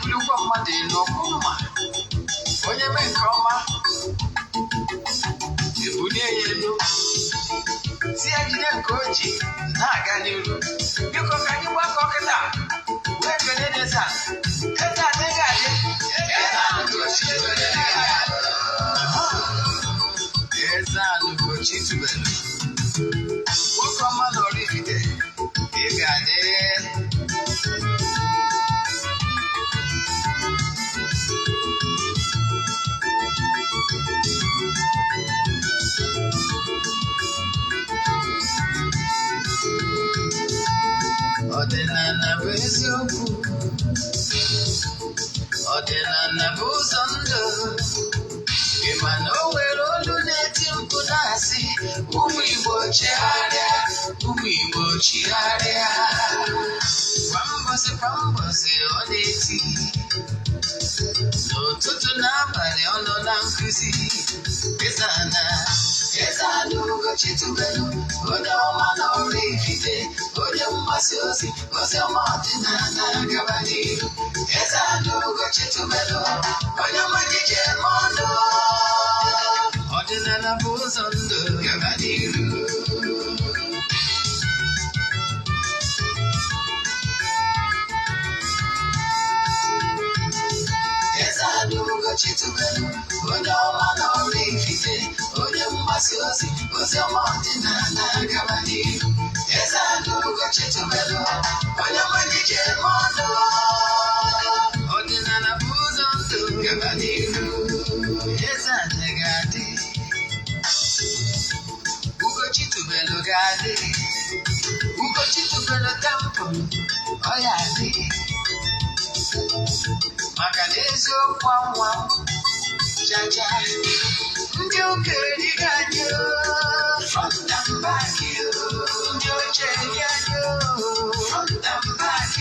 nnukwu mmadụ n'ọkụ mma onye mee nke ọma ebulie ya elu si ya jide nke o ji na-aga n'iru biko ka anyị gbakọ kịta wee kelee Eze-Ana adịghị adị Eze-Ana Ugochi tubelu nwoke ọma na oraifite ị ga-adị ọdịnala bụ eziokwu ọdịnala bụ ụzọ ndụ ị ma na o nwere olu na-eti mkpu na-asị ụmụ Igbo chigharịa ụmụ Igbo chigharịa kwa mbọsị ọ na-eti n'ụtụtụ n'abalị ọ nọ na nkụzi Eze-Ana Ugochi tubelu onye ọma na oraifite onye mgbasa ozi ọma ọdịnala gaba n'ihu Eze-Ana Ugochi tubelu onye ọma dije eme ọnụ ọdịnala bụ ụzọ ndụ gaba n'ihu Eze-Ana Ugochi tubelu onye ọma na oraifite onye mgbasa ozi ọma ọdịnala gaba n'ihu Eze-Ana Ugochi tubelu onye ọma dije eme ọnụ ọdịnala bụ ụzọ ndụ gaba n'ihu Eze-Ana ga-adị Ugochi tubelu ga-adị Ugochi tubelu tempụl ọ ya adị maka na eziokwu anwa jaja ndị okenye dịga anyị front and back ndị ochie dị anyị front and back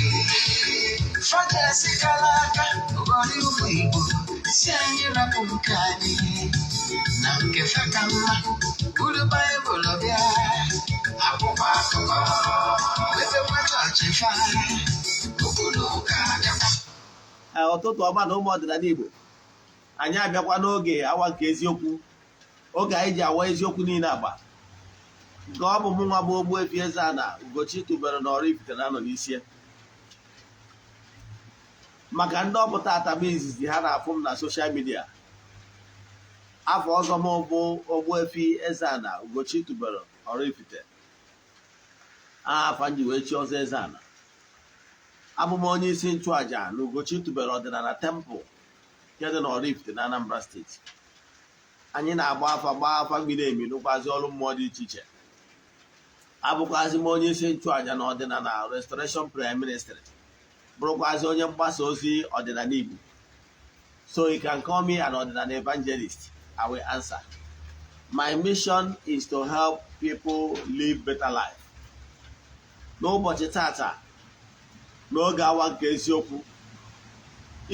fọdesi kala aka ụgọrị ụmụ Igbo si anyị rapụ nke anyị na nke fe ka mma buru Baịbụl bịa akwụkwọ akụkọ wepekwa chọọchị fa okpuru ụka adịkwa ụtụtụ ọma na ụmụ ọdịnala Igbo anyị abịakwa n'oge awa nke eziokwu oge anyị ji awa eziokwu niile agba nke ọ bụ mụ nwa bụ Ogbuefi Eze-Ana Ugochi tubelu na oraifite na-anọ n'isi maka ndị ọpụta ataba izizi ha na-afụ m na soshal midia afọ ọzọ m bụ Ogbuefi Eze-Ana Ugochi tubelu oraifite afa nji wee chi ọzọ Eze-Ana abụ m onye isi nchụaja na Ugochi tubelu ọdịnala tempụl nke dị na oraifite na Anambra steeti anyị na-agba afa miri emi n'ụkwazi ọrụ mmụọ dị iche iche abụkwazi m onye isi nchụaja na ọdịnala restoration prayer ministry bụrụkwazi onye mgbasa ozi ọdịnala Igbo so you can call me an ọdịnala evangelist. I will answer. My mission is to help people live better life. N'ụbọchị tata n'oge awa nke eziokwu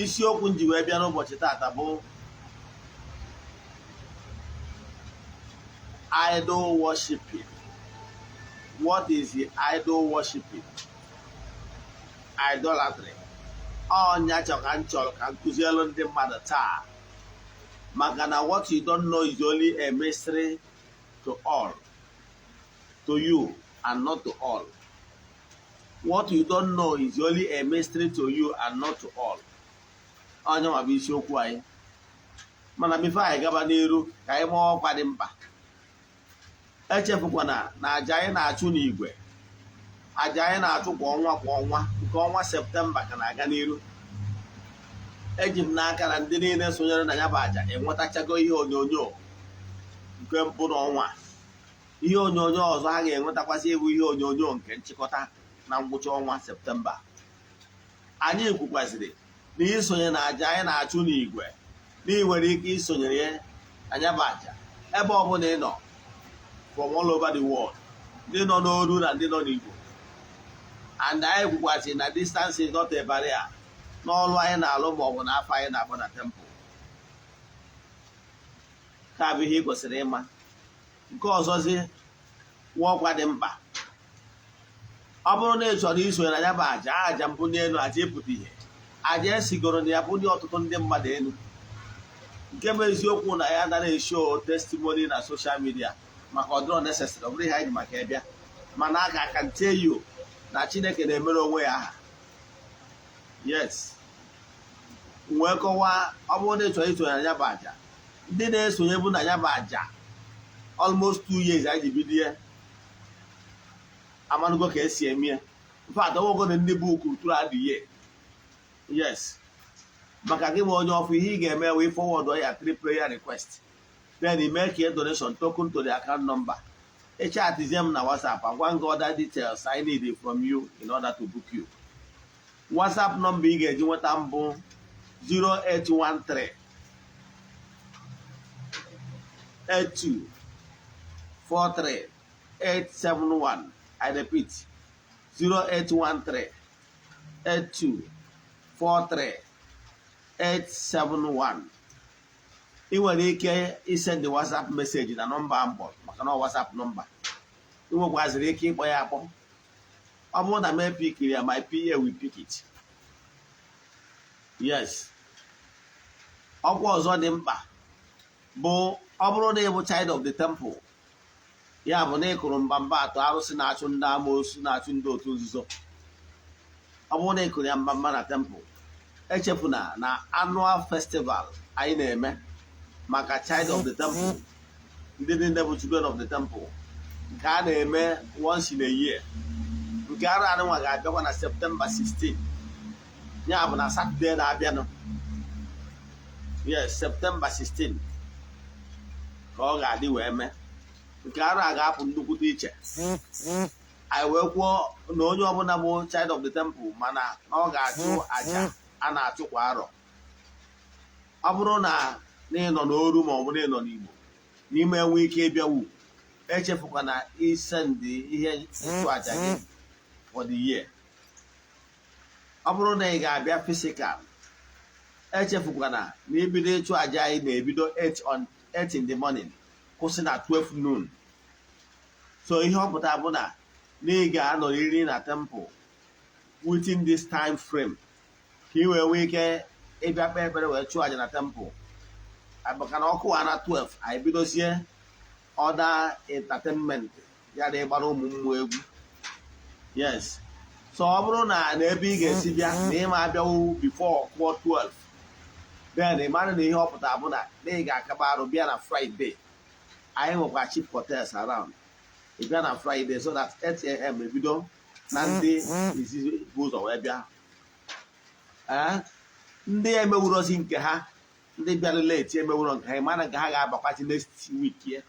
isiokwu nji wee bịa n'ụbọchị tata bụ idol worshiping. What is the idol worshiping? Idolatry. Ọnya chọrọ ka nkụzielu ndị mmadụ taa maka na what you don't know is only a mystery to all, to you and not to all. What you don't know is only a mystery to you and not to all. Onye ma bụ isiokwu anyị mana bifo anyị gaba n'iru ka anyị maa ọkwa dị mkpa echefukwana na aja anyị na-achụ n'igwe aja anyị na-achụ kwa ọnwa nke ọnwa Septemba ka na-aga n'iru eji m n'aka na ndị niile sonyere na ya bụ aja enwetachago ihe onyonyo nke mpụ n'ọnwa ihe onyonyo ọzọ ha ga-enwetakwasị ịbụ ihe onyonyo nke nchịkọta na ngwụcha ọnwa Septemba. Anyị kwukwaziri na isonye na aja anyị na-achụ n'igwe na ị nwere ike isonyere ya anya bụ aja ebe ọbụla ị nọ from all over the world, ndị nọ n'Oru na ndị nọ n'Igbo. And anyị kwukwaziri na distance is not a barrier n'ọrụ anyị na-alụ maọbụ na afọ anyị na-agba na temple. Ka bụ ihe ị kwesịrị ịma. Nke ọzọzi ọkwa dị mkpa, ọ bụrụ na ị chọrọ isonye na ya bụ aja mbụ n'elu aja ịpụta ihe aja esigoro na ya bụ ndị ọtụtụ ndị mmadụ elu nke bụ eziokwu na ya dara esho testimony na social media maka ọdịrọ necessary ọ bụrụ ihe anyị ji maka ịbịa mana a ga-aka nte yo na Chineke na-emere onwe ya aha yes wee kọwaa ọ bụrụ na ịchọrọ isonye na ya bụ aja ndị na-esonye bụ na ya bụ aja almost 2 years anyị ji bido ya amanụgo ka esi eme ya mfat ọgwụgo na ndị bụ ukwu tụrụ adịghị yes maka gị ma onye ọfụ ihe ị ga-eme wee forward ya 3 prayer request then ime ka e donation token to the account number echatizie m na WhatsApp agwa gị other details I need from you in order to book you. WhatsApp number ị ga-eji nweta mbụ 0813 82 43 871. I repeat 0813 82 43 871. ị nwere ike isend WhatsApp message na nọmba mbọ maka na WhatsApp nọmba ị nwekwaziri ike ịkpọ ya akpọ ọ bụrụ na m epikiri ya my PA will pick it yes. ọkwa ọzọ dị mkpa bụ ọ bụrụ na ị bụ child of the temple ya bụ na ị kụrụ mbamba atọ arụsị na-achụ ndị amoosu na-achụ ndị otu nzuzo ọ bụrụ na ị kụrụ ya mbamba na temple echefuna na annual festival anyị na-eme maka child of the temple ndị niile bụ children of the temple nke a na-eme once in a year nke arụ anụnwa ga-abịakwa na September 16 ya bụ na Saturday na-abịanụ yes September 16 ka ọ ga-adị wee mee nke arụ a ga-apụ nnukwute iche anyị wee kwuo na onye ọbụla bụ child of the temple mana ọ ga-achụ aja a na-achụ kwa arọ ọ bụrụ na ị nọ n'oru ma ọ bụ na ị nọ n'Igbo n'ime enwe ike ịbịawu echefukwa na isendị ihe ịchụ aja gị for the year. ọ bụrụ na ị ga-abịa physical echefukwa na ibido ịchụ aja anyị na-ebido 8 in the morning kwụsị na 12 noon so ihe ọ pụtara bụ na ị ga-anọrịrị na temple within this time frame ka ị wee nwee ike ịbịa kpee ekpere wee chụọ aja na temple maka na ọkụ a na 12 anyị bidozie other entertainment ya na ịgbara ụmụ mmụọ egwu yes so ọ bụrụ na ebe ị ga-esi bịa na ịma abịawu before kwụọ 12 then ị mara na ihe ọ pụtara bụ na ị ga-akaba arụ bịa na Friday anyị nwekwa cheap hotels around ị bịa na Friday so that 8 am ebido na ndị izizi bụ ụzọ wee bịa ndị emewurozi nke ha ndị bịara late emewuro nke ha mana nke ha ga-abakwachi next week ye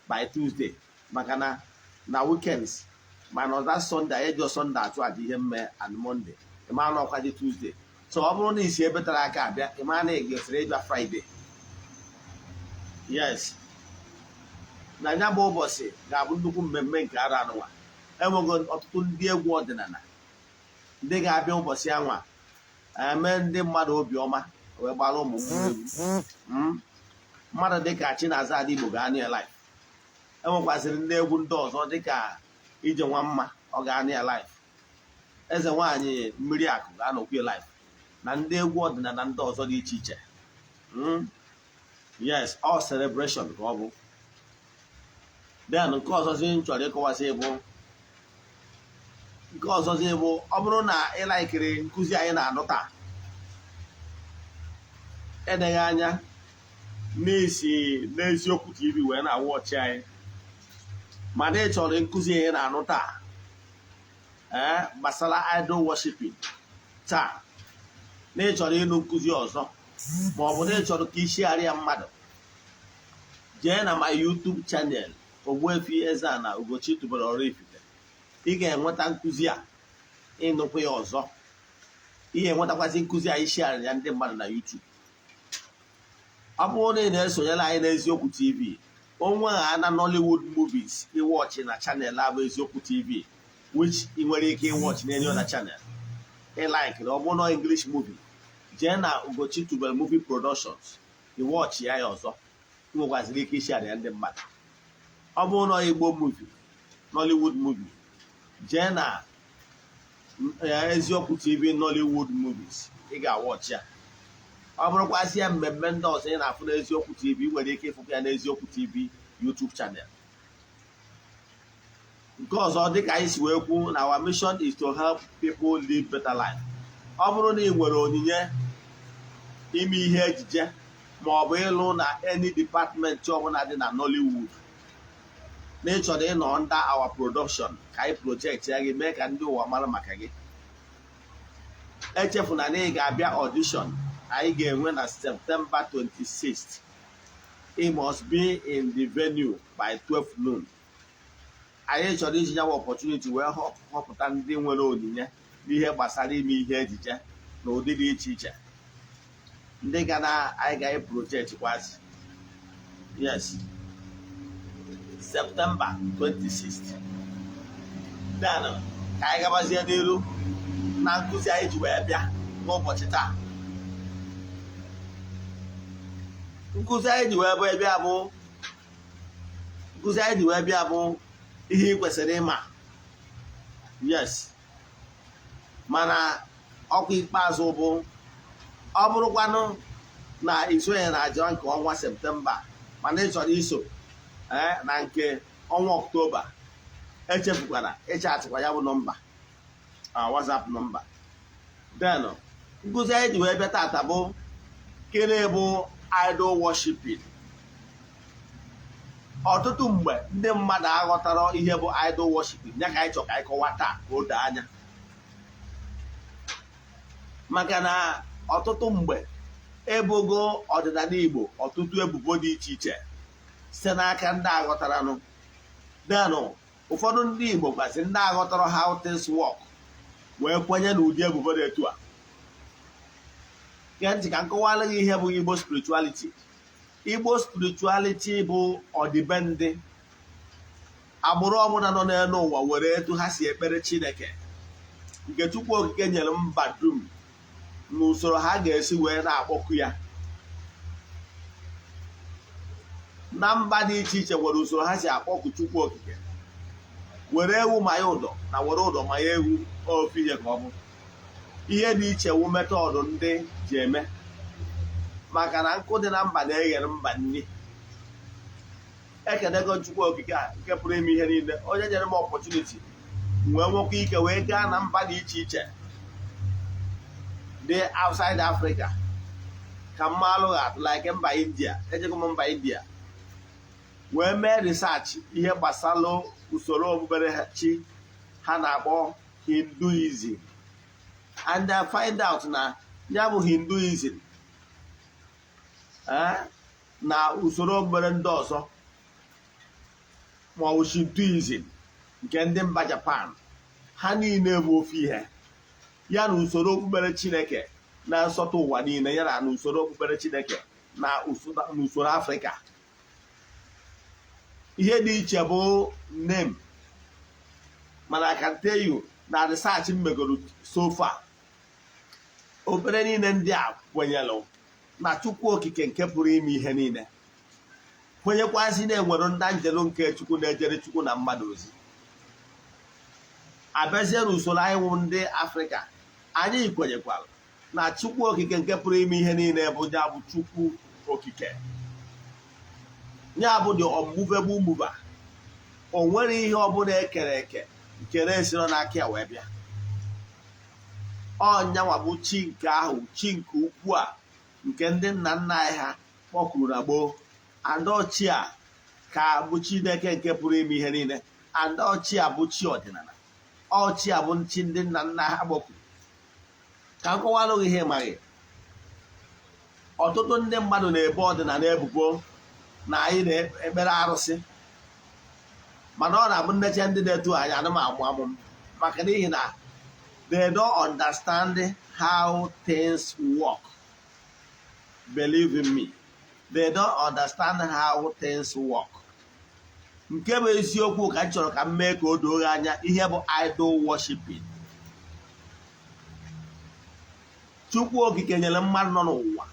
by Tuesday maka na weekends mana ọza Sunday anyị jọ Sunday achụ aja ihe mme and Monday ịma na ọkwaji Tuesday so ọ bụrụ na isi ebe tara aka abịa ịma na ị ga-esere ịbịa Friday yes na ya bụ ụbọchị ga-abụ nnukwu mmemme nke ara anụnwa enwego ọtụtụ ndị egwu ọdịnala ndị ga-abịa ụbọchị anwa eme ndị mmadụ obiọma wee gbara ụmụ egwu mmadụ dịka Chinaza Igbo ga-anụ ya live enwekwazịrị ndị egwu ndị ọzọ dịka ije nwa mma ọ ga-anụ ya live eze nwaanyị mmiri akụ ga-anọkwu ya live na ndị egwu ọdịnala ndị ọzọ dị iche iche yes all celebration ka ọ bụ then nke ọzọzi m chọrọ ịkọwasị bụ ọ bụrụ na ị laikiri nkụzi anyị na-anụ taa edeghị anya n'isi n'eziokwu TV wee na-awụ ọchị anyị mana ị chọrọ nkụzi anyị na-anụ taa gbasara idol worshiping taa na ị chọrọ ịnụ nkụzi ọzọ ma ọ bụ na ị chọrọ ka ishigharị ya mmadụ jee na my YouTube channel Ogbuefi Eze-Ana Ugochi tubelu oraifite ị ga-enweta nkụzi a ịnụkwa ya ọzọ ị ga-enwetakwazị nkụzi a ishigharị ya ndị mmadụ na YouTube ọ bụrụ na ị na-esonyere anyị n'eziokwu TV onwe ha na Nollywood movies ịwọchị na chanel abụ eziokwu TV which ị nwere ike ịwọchị na any other channel ịlikiri ọ bụrụ na English movie jee na Ugochi tubelu movie productions ịwọchị ya ọzọ ị nwekwazịrị ike ishigharị ya ndị mmadụ ọ bụrụ na Igbo movie Nollywood movie jee na eziokwu TV Nollywood movies ị ga-awọchi ya. Ọ bụrụkwazị ya mmemme ndị ọzọ ị na-afụ n'Eziokwu TV, ị nwere ike ịfụkwa ya n'Eziokwu TV YouTube channel. Nke ọzọ dịka anyị si wee kwu na our mission is to help people live better life. Ọ bụrụ na ị nwere onyinye ime ihe ejije ma ọ bụ ịlụ na any department ọbụla dị na Nollywood, na ị chọrọ ịnọ under our production ka anyị project ya gị mee ka ndị ụwa mara maka gị, echefuna na ị ga-abịa audition anyị ga-enwe na September 26th. It must be in the venue by 12 noon. Anyị chọrọ iji nyawa opportunity wee họpụta ndị nwere onyinye n'ihe gbasara ime ihe ejije na ụdị dị iche iche, ndị ga na anyị ga project kwazi. Yes, September 26th. Then ka anyị gabazie n'iru na nkụzi anyị ji wee bịa n'ụbọchị taa. Nkụzi anyị ji wee bịa bụ ihe ị kwesịrị ịma. Yes, mana ọkwa ikpeazụ bụ ọ bụrụkwanụ na isonye na aja nke ọnwa Septemba mana ị chọrọ iso na nke ọnwa Ọktoba, echefukwara ịchatịkwa ya bụ nọmba, WhatsApp nọmba. Then nkụzi anyị ji wee bịa tata bụ kene bụ idol worshiping. Ọtụtụ mgbe ndị mmadụ aghọtara ihe bụ idol worshiping, ya ka anyị chọrọ ka anyị kọwa taa ka o doo anya. Maka na ọtụtụ mgbe ebogo ọdịnala Igbo ọtụtụ ebubo dị iche iche site n'aka ndị aghọtaranụ. Denụ ụfọdụ ndị Igbo kwasị ndị aghọtara how things work wee kwenye na ụdị ebubo dị etu a. Ke ntị ka nkọwara gị ihe bụ Igbo spirituality. Igbo spirituality bụ ọdịbendị agbụrụ ọbụla nọ n'elu ụwa were etu ha si ekpere Chineke, nke Chukwu Okike nyere mba dum n'usoro ha ga-esi wee na-akpọku ya. Na mba dị iche iche nwere usoro ha si akpọku Chukwu Okike. Were ewu ma ya ụdọ na were ụdọ ma ya ewu ofu ihe ka ọ bụ. Ihe dị iche wu metọdụ ndị ji eme, maka na nkụ dị na mba na-eghere mba nri. Ekedego Chukwu Okike a nke pụrụ ime ihe niile, onye nyere m opportunity wee nwekwa ike wee gaa na mba dị iche iche dị outside Africa ka mma alụghị atụ like mba India. Ejego m mba India wee mee research ihe gbasara usoro okpukperechi ha na-akpọ Hinduism, and I find out na ya bụ Hinduism na usoro okpukpere ndị ọzọ ma ọ bụ Shintoism nke ndị mba Japan, ha niile bụ ofu ihe. Ya na usoro okpukpere Chineke na nsọtụ ụwa niile, ya na usoro okpukpere Chineke na usoro Afrịka, ihe dị iche bụ name. Mana I can tell you na research m megoro so far, okpukpere niile ndị a kwenyelụ na Chukwu Okike nke pụrụ ime ihe niile, kwenyekwazị na-enwere ndị njelu nke Chukwu na-ejere Chukwu na mmadụ ozi. Abịazie n'usoro anyị wụ ndị Afrịka, anyị kwenyekwara na Chukwu Okike nke pụrụ ime ihe niile bụ ya bụ Chukwu Okike, ya bụ dị unmovable mover. O nwere ihe ọbụla ekere eke nke na-esiro n'aka ya wee bịa. Ọnyanwa bụ chi nke ahụ, chi nke ukwu a nke ndị nna nna anyị ha kpọkuru na gboo. Andochi a ka bụ Chineke nke pụrụ ime ihe niile. Andochi a bụ chi ọdịnala. Ọchị a bụ chi ndị nna nna ha gbọkwuru. Ka m kọwalụ gị ihe maghị, ọtụtụ ndị mmadụ na-ebe ọdịnala ebubo na anyị na-ekpere arụsị, mana ọ na-abụ nneche ndị na-etu anyị anụ m amụ maka n'ihi na they don't understand how things work. Believe in me, they don't understand how things work. Nke bụ eziokwu ka m chọrọ ka m mee ka o doo anya ihe bụ idol worshiping. Chukwu Okike nyere mmadụ nọ n'ụwa,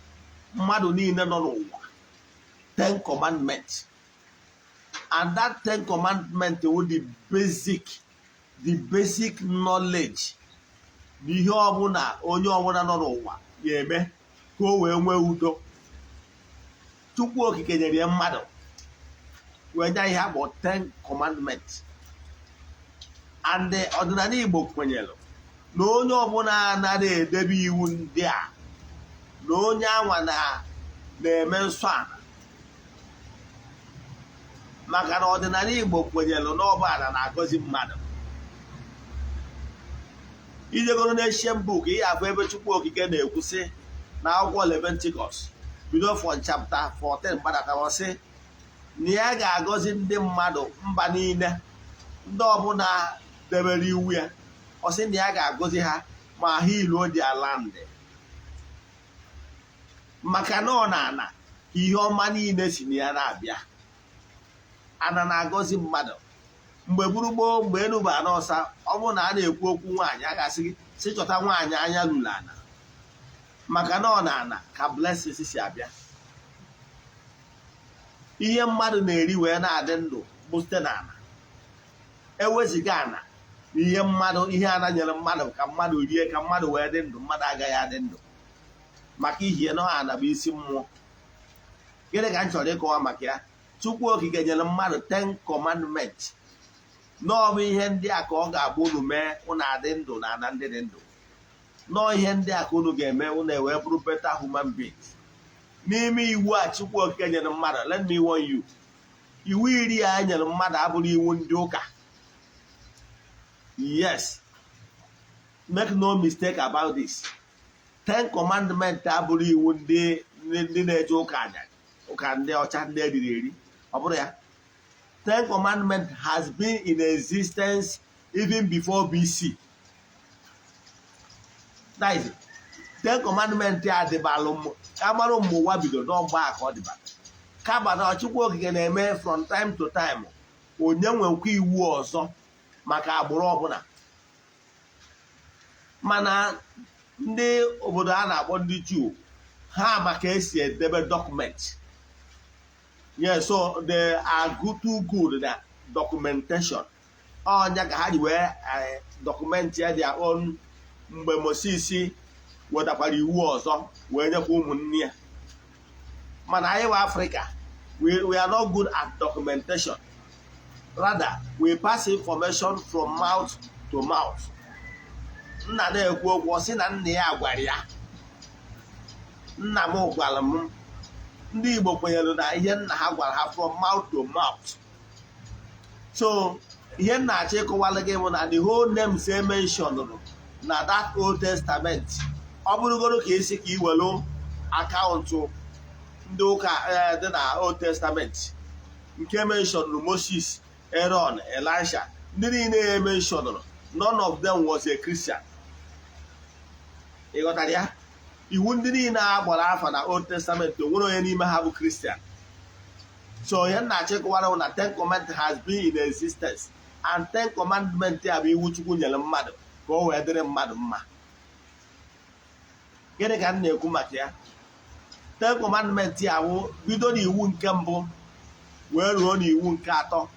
mmadụ niile nọ n'ụwa, 10 commandments, and that 10 commandments will the basic knowledge n'ihe ọbụla onye ọbụla nọ n'ụwa ga-eme ka o wee nwee udo. Chukwu okike nyere ya mmadụ wee nye ihe akpọ 10 commandments. And ọdịnala Igbo kwenyere na onye ọbụla anaghị edebe iwu ndị a na onye anwa na-eme nsọ ala, maka na ọdịnala Igbo kwenyere na ọbụ ala na-agọzi mmadụ. Ijegoro n'Ancient Book ihe afọ ebe Chukwu okike na-ekwu sị na akwụkwọ Leviticus bido from chapter 14 gbadatawa sị na ya ga-agọzi ndị mmadụ mba niile ndị ọbụla debere iwu ya. Ọ sị na ya ga-agọzi ha ma ha iluo their land, maka na ọ na-ana ka ihe ọma niile si na ya na-abịa. Ana na-agọzi mmadụ. Mgbe gburugburu mgbe enuba n'ọsa, ọ bụrụ na a na-ekwu okwu nwaanyị a ga-asị gị si chọta nwaanyị anya lụrụ ana, maka na ọ na-ana ka blessings si abịa. Ihe mmadụ na-eri wee na-adị ndụ bụ site n'ana. Eweziga ana na ihe ana nyere mmadụ ka mmadụ rie ka mmadụ wee dị ndụ, mmadụ agaghị adị ndụ, maka ihie na ana bụ isi mmụọ. Gịnị ka m chọrọ ịkọwa maka ya? Chukwu okike nyere mmadụ 10 commandments. Nọọ bụ ihe ndị a ka ọ ga-agba unu mee unu adị ndụ na ana ndị dị ndụ. Nọọ ihe ndị a ka unu ga-eme unu ewee bụrụ better human beings. N'ime iwu a Chukwu okike nyere mmadụ, let me warn you, iwu iri a nyere mmadụ abụrụ iwu ndị ụka. Yes, make no mistake about this. 10 commandments abụrụ iwu ndị na-eje ụka anya, ụka ndị ọcha ndị eriri eri. Ọ bụrụ ya. 10 commandments has been in existence even before BC. That is it. 10 commandments a dịbalụ agbara mgbe ụwa bido n'ọgba a ka ọ dịba. Kama na Chukwu okike na-eme from time to time onye nwekwa iwu ọzọ maka agbụrụ ọbụla. Mana ndị obodo a na-akpọ ndị Juu ha maka esi edebe document. Yes, so they are too good at documentation. Ọnya ka ha ji wee document ya their own. Mgbe Moses wetakwara iwu ọzọ wee nyekwa ụmụnne ya. Mana anyị wa Africa, we are not good at documentation. Rather, we pass information from mouth to mouth. Nna na-ekwu okwu sị na nna ya gwara ya, nna m gwara m. Ndị Igbo kwenyere na ihe nna ha gwara ha from mouth to mouth. So ihe nna achọ ịkọwala gị bụ na the whole names e mentioned na that Old Testament, ọ bụrụgoro ka esi ka iwelu akaụntụ ndị ụka dị na Old Testament nke mentioned Moses, Aaron, Elisha, ndị niile ya mentioned, none of them was a Christian. Ịghọtara ya? Iwu ndị niile a gbara afa na Old Testament onwere onye n'ime ha bụ Christian. So onye na-achọ ịkọwara na 10 commandments has been in existence, and 10 commandments a bụ iwu Chukwu nyere mmadụ ka o wee dịrị mmadụ mma. Gịnị ka m na-ekwu maka ya? 10 commandments a bụ bido n'iwu nke mbụ wee ruo n'iwu nke atọ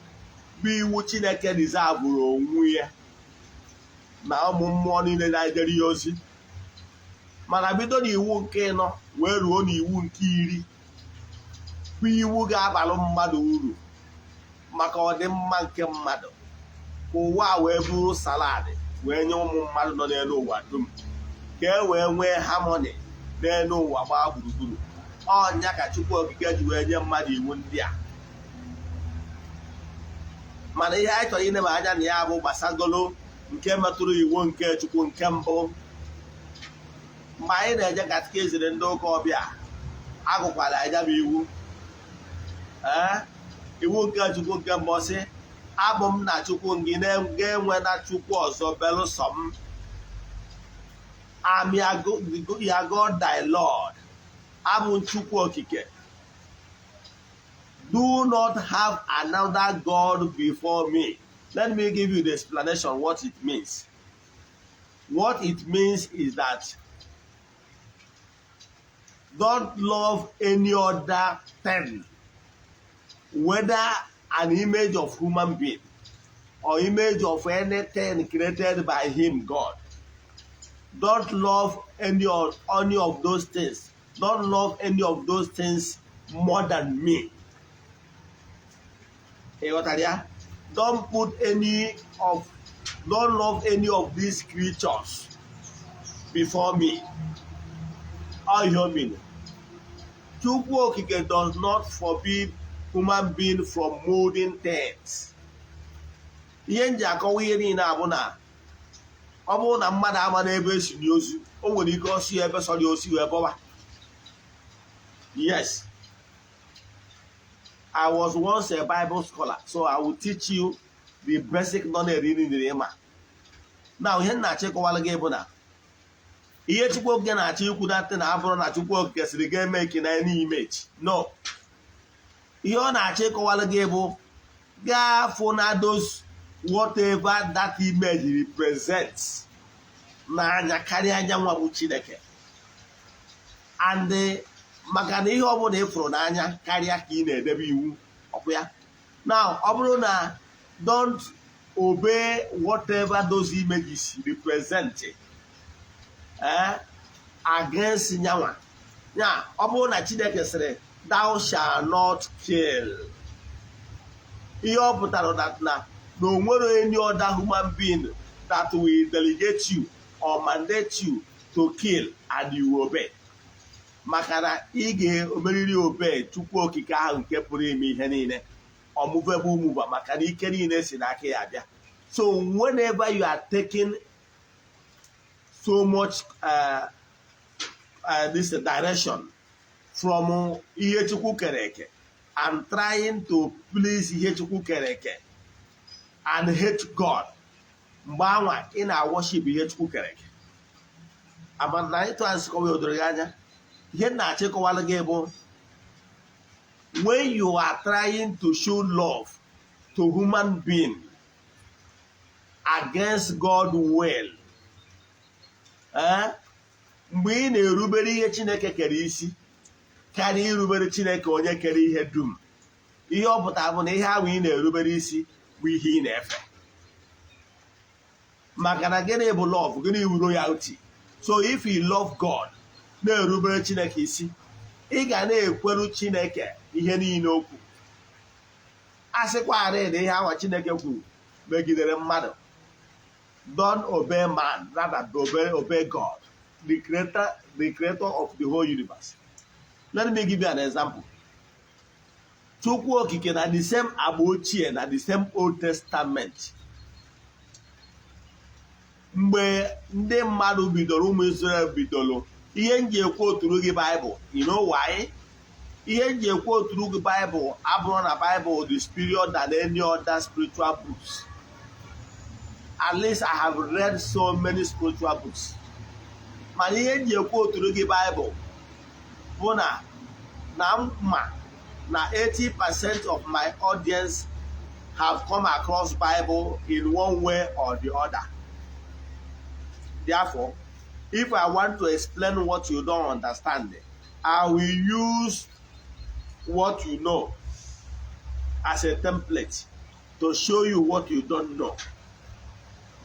bụ iwu Chineke rizavụrụ onwe ya na ụmụ mmụọ niile na-ejere ya ozi. Mana bido n'iwu nke ịnọ wee ruo n'iwu nke iri bụ iwu ga-abalụ mmadụ uru maka ọdịmma nke mmadụ, ka ụwa wee bụrụ saladị wee nye ụmụ mmadụ nọ n'elu ụwa dum, ka e wee nwee harmony n'elu ụwa gbaa gburugburu. Ọnya ka Chukwu okike ji wee nye mmadụ iwu ndị a. Mana ihe anyị chọrọ ineba anya na ya bụ gbasagolo nke metụrụ iwu nke Chukwu nke mbụ. Mgbe anyị na-eje katikizim ndị ụka ọbịa, agụkwara anyị bụ iwu. Iwu nke Chukwu nke mbụ sị, abụ m na Chukwu gị ga-enwe na Chukwu ọzọ belụsọ m. I'm your God thy Lord. Abụ Chukwu okike. Do not have another God before me. Let me give you the explanation what it means. What it means is that don't love any other thing, whether an image of human being or image of anything created by him, God. don't love any of those things. Don't love any of those things more than me. Don't love any of these creatures before me. All human. Chukwu Okike does not forbid human being from molding things. Ihe nji akọwa ihe niile abụ na ọ bụrụ na mmadụ ama n'ebe esi n'ozu, o nwere ike ọsị ebe sọrọ osi wee bọwa. Yes. I was once a Bible scholar, so I will teach you the basic knowledge in the Rema. Now, ihe na-achọ ịkọwara gị bụ na ihe Chukwu Okike na-achọ ikwu datị na abụrụ na Chukwu Okike siri ga-eme na any image. No. Ihe ọ na-achọ ịkọwara gị bụ gaa fụ na those whatever that image represents n'anya karịa anyanwụ bụ Chineke. And maka na ihe ọ bụla ịfụrụ n'anya karịa ka ị na-edebe iwu ọkụ ya. Now, ọ bụrụ na don't obey whatever those images represent against nyanwa. Ya, ọ bụrụ na Chineke sịrị thou shall not kill. Ihe ọ pụtara that na onwere any other human being that will delegate you or mandate you to kill and you obey. Maka na ị ga-emeriri obey Chukwu Okike ahụ nke pụrụ ime ihe niile, unmovable mover, maka na ike niile si n'aka ya abịa. So whenever you are taking so much this direction from ihe Chukwu kere eke and trying to please ihe Chukwu kere eke and hate God, mgbe anwa ị na-worship ihe Chukwu kere eke. Ama na ịtụ asị kọwa odoro gị anya. Ihe na-achọ ịkọwara gị bụ when you are trying to show love to human being against God will, mgbe ị na-erubere ihe Chineke kere isi karịa irubere Chineke onye kere ihe dum, ihe ọ pụtara bụ na ihe ahụ ị na-erubere isi bụ ihe ị na-efe. Maka na gịnị bụ love? Gịnị bụ loyalty? So if you love God, na-erubere Chineke isi, ị ga na-ekweru Chineke ihe niile okwu. A sịkwarị na ihe awa Chineke kwuru megidere mmadụ, don't obey man, rather obey God, the creator of the whole universe. Let me give you an example. Chukwu Okike na the same agba ochie na the same Old Testament. Mgbe ndị mmadụ bidoro, ụmụ Israel bidoro, ihe nji ekwu oturu gị Bible, you know why? Ihe nji ekwu oturu gị Bible abụrụ na Bible is superior than any other spiritual books. At least I have read so many spiritual books. Mana ihe nji ekwu oturu gị Bible bụ na mma na 80% of my audience have come across Bible in one way or the other. Therefore, if I want to explain what you don't understand, I will use what you know as a template to show you what you don't know.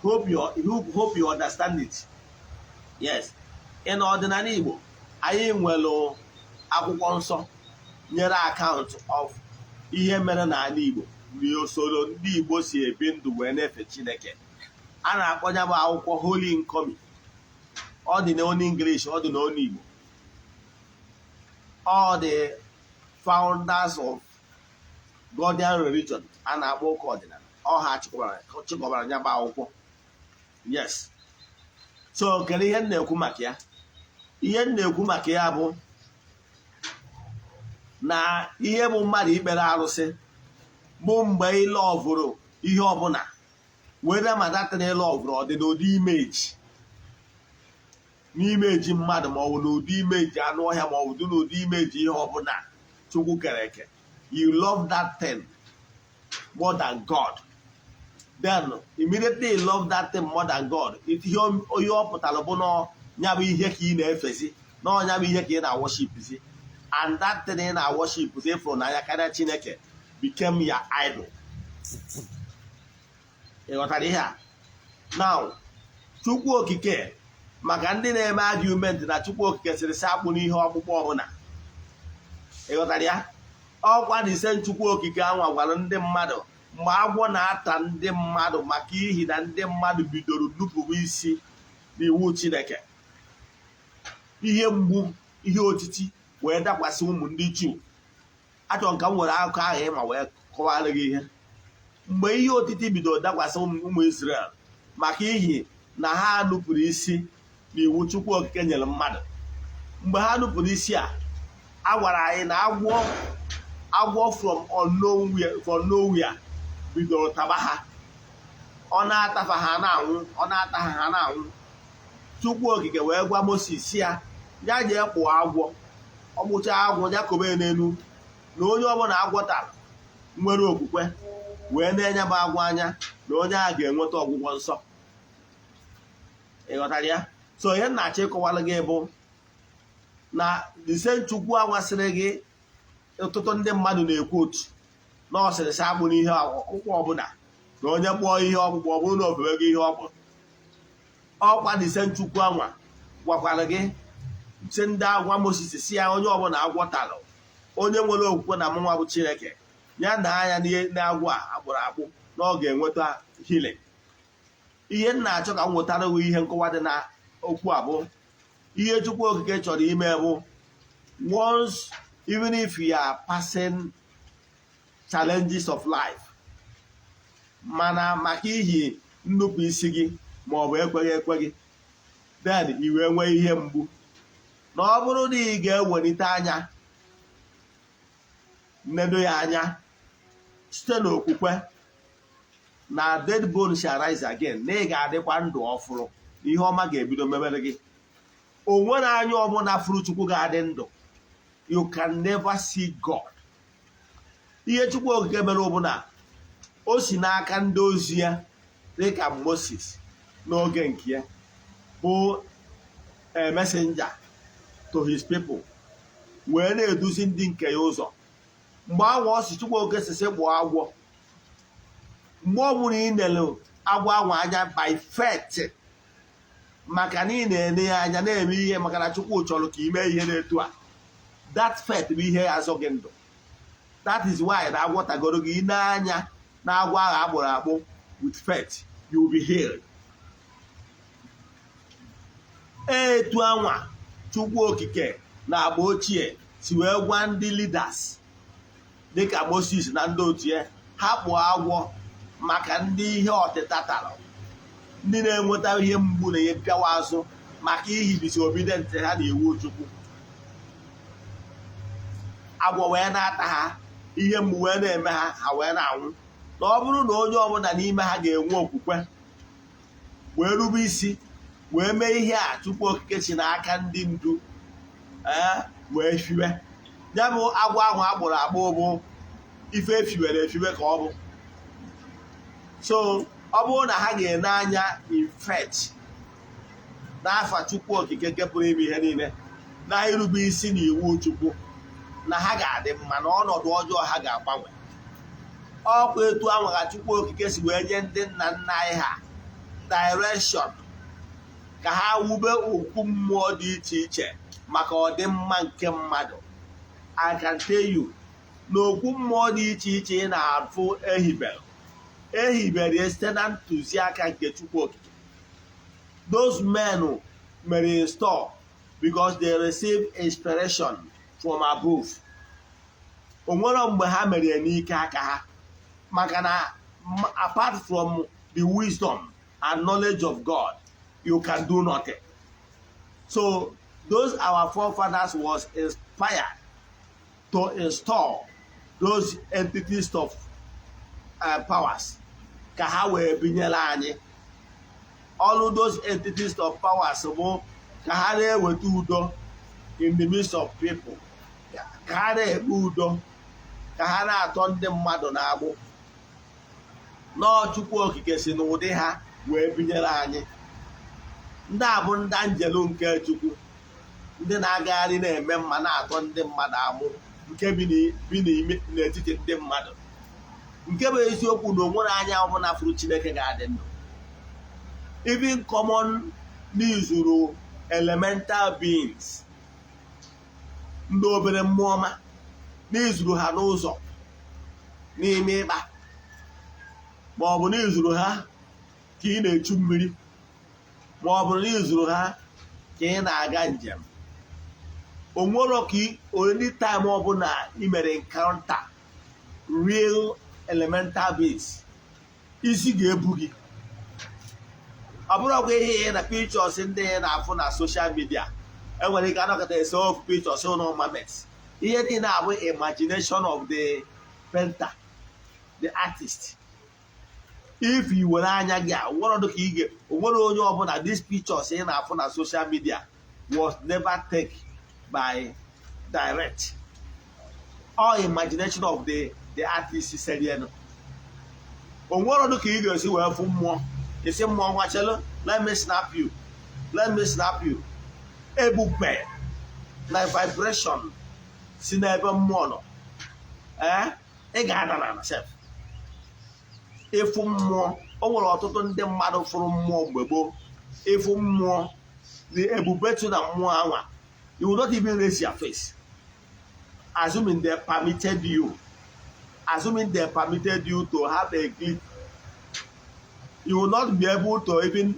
Hope you understand it. Yes. In ordinary Igbo, anyị nwere akwụkwọ nsọ nyere account of ihe mere n'ala Igbo na usoro ndị Igbo si ebi ndụ wee na-efe Chineke. A na-akpọ ya bụ akwụkwọ Holy Nkomi. Ọ dị n'onu English, ọ dị n'onu Igbo. All the founders of Godian religion a na-akpọ ụka ọdịnala, ọ ha chịkọbara ya bụ akwụkwọ. Yes. So kedu ihe m na-ekwu maka ya? Ihe m na-ekwu maka ya bụ na ihe bụ mmadụ ikpere arụsị bụ mgbe ile ọvụrụ ihe ọbụla were ma datịna ile ọvụrụ ọ dị n'ụdị imeji, n'imeji mmadụ ma ọ bụ n'ụdị imeji anụ ọhịa ma ọ bụ n'ụdị imeji ihe ọbụla Chukwu kere eke. You love that thing more than God. Then immediately you love that thing more than God. Ihe ọ pụtara bụ na ya bụ ihe ka ị na-efesi, na ọnya bụ ihe ka ị na-worshipzi. And that thing ị na-worshipzi ịfụrụ n'anya karịa Chineke became your idol. Ị ghọtara ihe a? Now, Chukwu Okike maka ndị na-eme argument na Chukwu okike sịrị sị akpụ n'ihe ọkpụkpọ ọbụla. Ịghọtara ya? Ọkwa na ise Chukwu okike anwa gwara ndị mmadụ mgbe agwọ na-ata ndị mmadụ maka ihi na ndị mmadụ bidoro nupụrụ isi n'iwu Chineke. Ihe mgbu ihe otiti wee dakwasị ụmụ ndị Juu. Achọrọ ka m were akụkọ ahụ ịma wee kọwara gị ihe. Mgbe ihe otiti bidoro dakwasị ụmụ Izrel maka ihi na ha nupụrụ isi n'iwu Chukwu okike nyere mmadụ. Mgbe ha nupụrụ isi a gwara anyị na agwọ from nowhere bidoro taba ha. Ọ na-atafa ha na-anwụ, ọ na-ata ha na-anwụ. Chukwu okike wee gwa Moses ya jee kpụọ agwọ. Ọ gbụchaa agwọ ya kobe n'elu na onye ọbụla agwọ tara nwere okwukwe wee na-enye bụ agwọ anya na onye a ga-enweta ọgwụgwọ nsọ. Ịghọtara ya? So ihe nna-achọ ịkọwara gị bụ na ise Chukwu agwasịrị gị ọtụtụ ndị mmadụ na-ekwu otu na ọsịrịsị akpụ n'ihe ọkpụkpọ ọbụla na onye kpọọ ihe ọkpụkpọ ọ bụrụ na ofebe gị ihe ọkpụ. Ọkwa na ise Chukwu anwa gwakwara gị si ndị agwa Moses si ya onye ọbụla agwọ tara onye nwere okwukwe na mụnwa bụ Chineke ya na anya na-agwọ a akpụrụ akpụ na ọ ga-enweta healing. Ihe m na-achọ ka m nwetara gị ihe nkọwa dị na okwu a bụ ihe Chukwu okike chọrọ ime bụ once even if you are passing challenges of life mana maka ihi nnupụ isi gị ma ọ bụ ekweghị ekwe gị then i wee nwee ihe mgbu na ọ bụrụ na ị ga-ewelite anya nnedo ya anya site n'okwukwe na dead bone shall rise again na ị ga-adịkwa ndụ ọfụrụ na ihe ọma ga-ebido mebere gị. O nwere anya ọbụla fụrụ Chukwu ga-adị ndụ. You can never see God. Ihe Chukwu okike mere ọbụla o si n'aka ndị ozi ya dịka Moses n'oge nke ya bụ a messenger to his people wee na-eduzi ndị nke ya ụzọ. Mgbe agwọ si Chukwu okike sisi gbụọ agwọ, mgbe ọ bụrụ ị nele agwọ anwa anya by faith maka na ị na-ene ya anya na-eme ihe maka na Chukwu chọrọ ka ime ihe na-etu a, that faith bụ ihe ya azọ gị ndụ. That is why na agwọ tagoro gị n'anya na agwọ ahụ agbụrụ akpụ with faith you will be healed. Etu anwa Chukwu okike na agba ochie si wee gwa ndị leaders dịka Moses na ndị otu ya ha kpụọ agwọ maka ndị ihe ọtịta tara, ndị na-enweta ihe mgbu na ihe mpịawa azụ maka ihibisi obedient ha na iwu Chukwu. Agwọ wee na-ata ha, ihe mgbu wee na-eme ha, ha wee na-anwụ. Na ọ bụrụ na onye ọbụla n'ime ha ga-enwe okwukwe wee rube isi wee mee ihe a Chukwu okike si n'aka ndị ndu wee fiwe, ya bụ agwọ ahụ agbụrụ agbụ bụ ife efiwere efiwe ka ọ bụ. So ọ bụrụ na ha ga-ene anya in faith n'afa Chukwu okike nke pụrụ ime ihe niile na irube isi n'iwu Chukwu, na ha ga-adị mma na ọnọdụ ọjọọ ha ga-agbanwe. Ọkwa etu ahụ ka Chukwu okike si wee nye ndị nna nna anyị ha direction ka ha wube okwu mmụọ dị iche iche maka ọdịmma nke mmadụ. I can tell you na okwu mmụọ dị iche iche ị na-afụ ehibere site na ntụziaka nke Chukwu okike. Those men mere install because they receive inspiration from above. O nwere mgbe ha mere n'ike aka ha maka na apart from the wisdom and knowledge of God you can do nothing. So those our forefathers was inspired to install those entities of powers ka ha wee binyere anyị. All those entities of powers bụ ka ha na-eweta udo in the midst of people, ka ha na-ekpe udo, ka ha na-atọ ndị mmadụ na-agbụ. Chukwu okike si n'ụdị ha wee binyere anyị. Ndị a bụ ndị anjelu nke Chukwu, ndị na-agagharị na-eme mma na-atọ ndị mmadụ amụ, nke bi n'etiti ndị mmadụ. Nke bụ eziokwu na onwere anya ọbụla fụrụ Chineke ga-adị ndụ. Even common n'izuru elemental beings ndị obere mmụọ ọma, n'izuru ha n'ụzọ n'ime ịkpa, ma ọ bụ n'izuru ha ka ị na-echu mmiri, ma ọ bụ n'izuru ha ka ị na-aga njem. O nwero ka onye time ọbụla ị mere encounter real elemental beings, isi ga-ebu gị. Ọ bụrụkwa ihe na pictures ndị na-afụ na social media, enwere ike anọkọta ese ofu pictures ụlọ moment. Ihe dị na-abụ imagination of the painter, the artist. If you were anya gị a nwere ka ị onwere onye ọbụla these pictures ị na-afụ na social media was never taken by direct or imagination of the artist serial. Onwere ka ị ga-esi wee fụ mmụọ isi mmụọ nwachelu, let me snap you, let me snap you. Ebube na vibration si n'ebe mmụọ nọ, ị ga-ada na sef ịfụ mmụọ. O nwere ọtụtụ ndị mmadụ fụrụ mmụọ mgbe gboo. Ịfụ mmụọ the ebube tu na mmụọ anwa, you will not even raise your face, assuming they permitted you to have a glimpse. You will not be able to even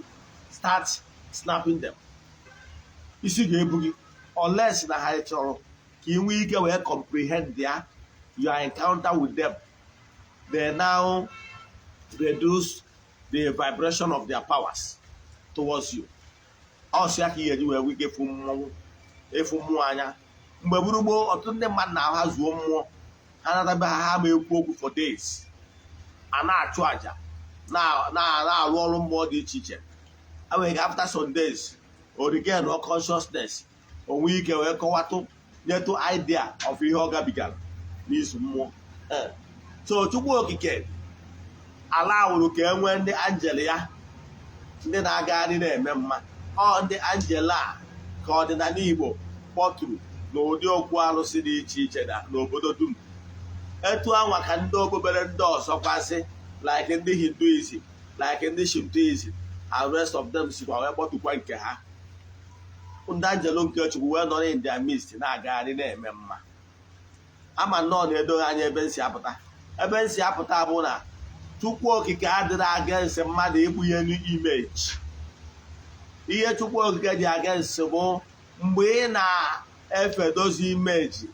start snapping them. Isi ga-ebu gị unless na ha chọrọ ka ị nwee ike wee comprehend your encounter with them. They now reduce the vibration of their powers towards you. Ọsọ ya ka ihe ji wee wike efu mmụọ anya. Mgbe gburugburu ọtụtụ ndị mmadụ na-ha zuo mmụọ, ha natabe ha ma ekwu okwu for days, a na-achụ àjà, na-arụ ọrụ mmụọ dị iche iche. Enwere ike after some days o regain no consciousness, o nwee ike wee kọwatụ nyetụ idea of ihe ọ gabigara n'izu mmụọ. So Chukwu okike ala wụrụ ka e nwee ndị angel ya ndị na-agagharị na-eme mma. Ọ ndị angel a ka ọdịnala Igbo kpọtụrụ n'ụdị okwu arụsị dị iche iche n'obodo dum. Etu anwa ka ndị okpukpere ndị ọzọ kwasị like ndị Hinduism, like ndị Shintoism and rest of them sikwa wee kpọtụkwa nke ha. Ndị angelo nke Chukwu wee nọ in their midst na-agagharị na-eme mma. Ama nnọọ na-edoghị anya ebe nsi apụta. Ebe nsi apụta bụ na Chukwu okike adịrị against mmadụ ikpunye n'imeji. Ihe Chukwu okike dị against bụ mgbe ị na-efe dozi imeji,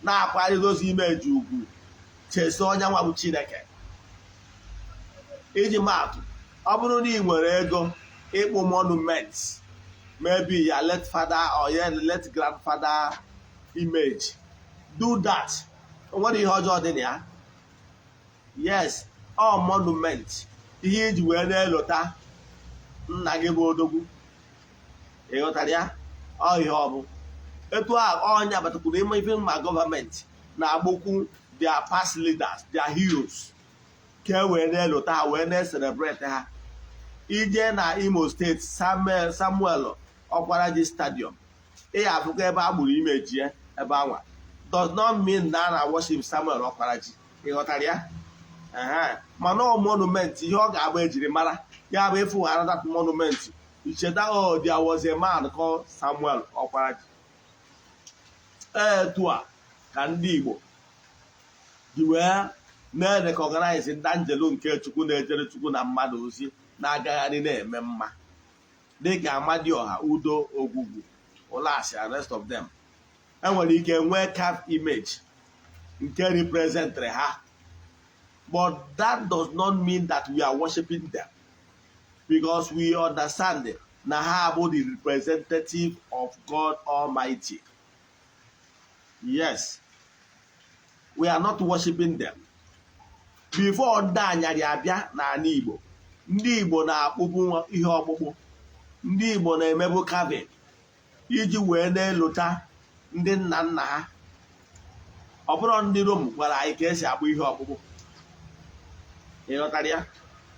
na-akwari dozi imeji ugwu, chesi onye nwa bụ Chineke. Iji maatụ, ọ bụrụ na ị nwere ego ịkpụ monument, maybe your late father or your late grandfather image, do that. O nwere ihe ọjọọ dị na ya. Yes, all monument, ihe iji wee na-elota nna gị bụ odogwu. Ịghọtara ya? Ọ ihe ọ bụ. Etu a ọnya batakwuru ime ife ma gọọmenti na-agbụkwu their past leaders, their heroes, ka e wee na-elota ha wee na-celebrate ha. Ije na Imo State Samuel Okparaji Stadium, ị ga-afụkwa ebe a gburu imeji ya ebe anwa. Does not mean na a na-worship Samuel Okparaji. Ịghọtara ya? Mana ọ monument ihe ọ ga-agba ejiri mara ya bụ ịfụ another monument. Icheta there was a man called Samuel Okparaji. Etu a ka ndị Igbo ji wee na-recognize ndị angelo nke Chukwu na-ejere Chukwu na mmadụ ozi na-agagharị na-eme mma, dịka Amadioha, Udo, Ogwugwu, Ụlasị and rest of them. Enwere ike nwee carved image nke representịrị ha, but that does not mean that we are worshiping them, because we understand na ha bụ the representative of God Almighty. Yes, we are not worshiping them. Before ndị anyarị abịa n'ala Igbo, ndị Igbo na-akpụbu ihe ọkpụkpụ, ndị Igbo na-emebu carving iji wee na-elota ndị nna nna ha. Ọ bụrụ ndị Rom gwara anyị ka esi akpụ ihe ọkpụkpụ. Ịghọtara ya?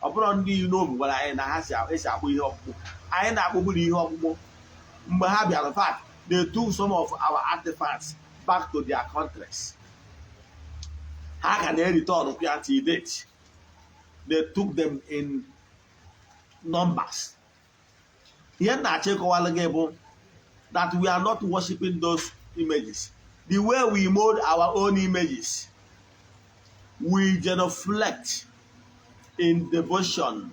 Ọ bụrụ ndị Rom gwara anyị na ha esi akpụ ihe ọkpụkpụ. Anyị na-akpụburu ihe ọkpụkpụ. Mgbe ha bịara, fact, they took some of our artifacts back to their countries. Ha ka na-return to date. They took them in numbers. Here na that we are not worshiping those images. The way we mold our own images, we genuflect in devotion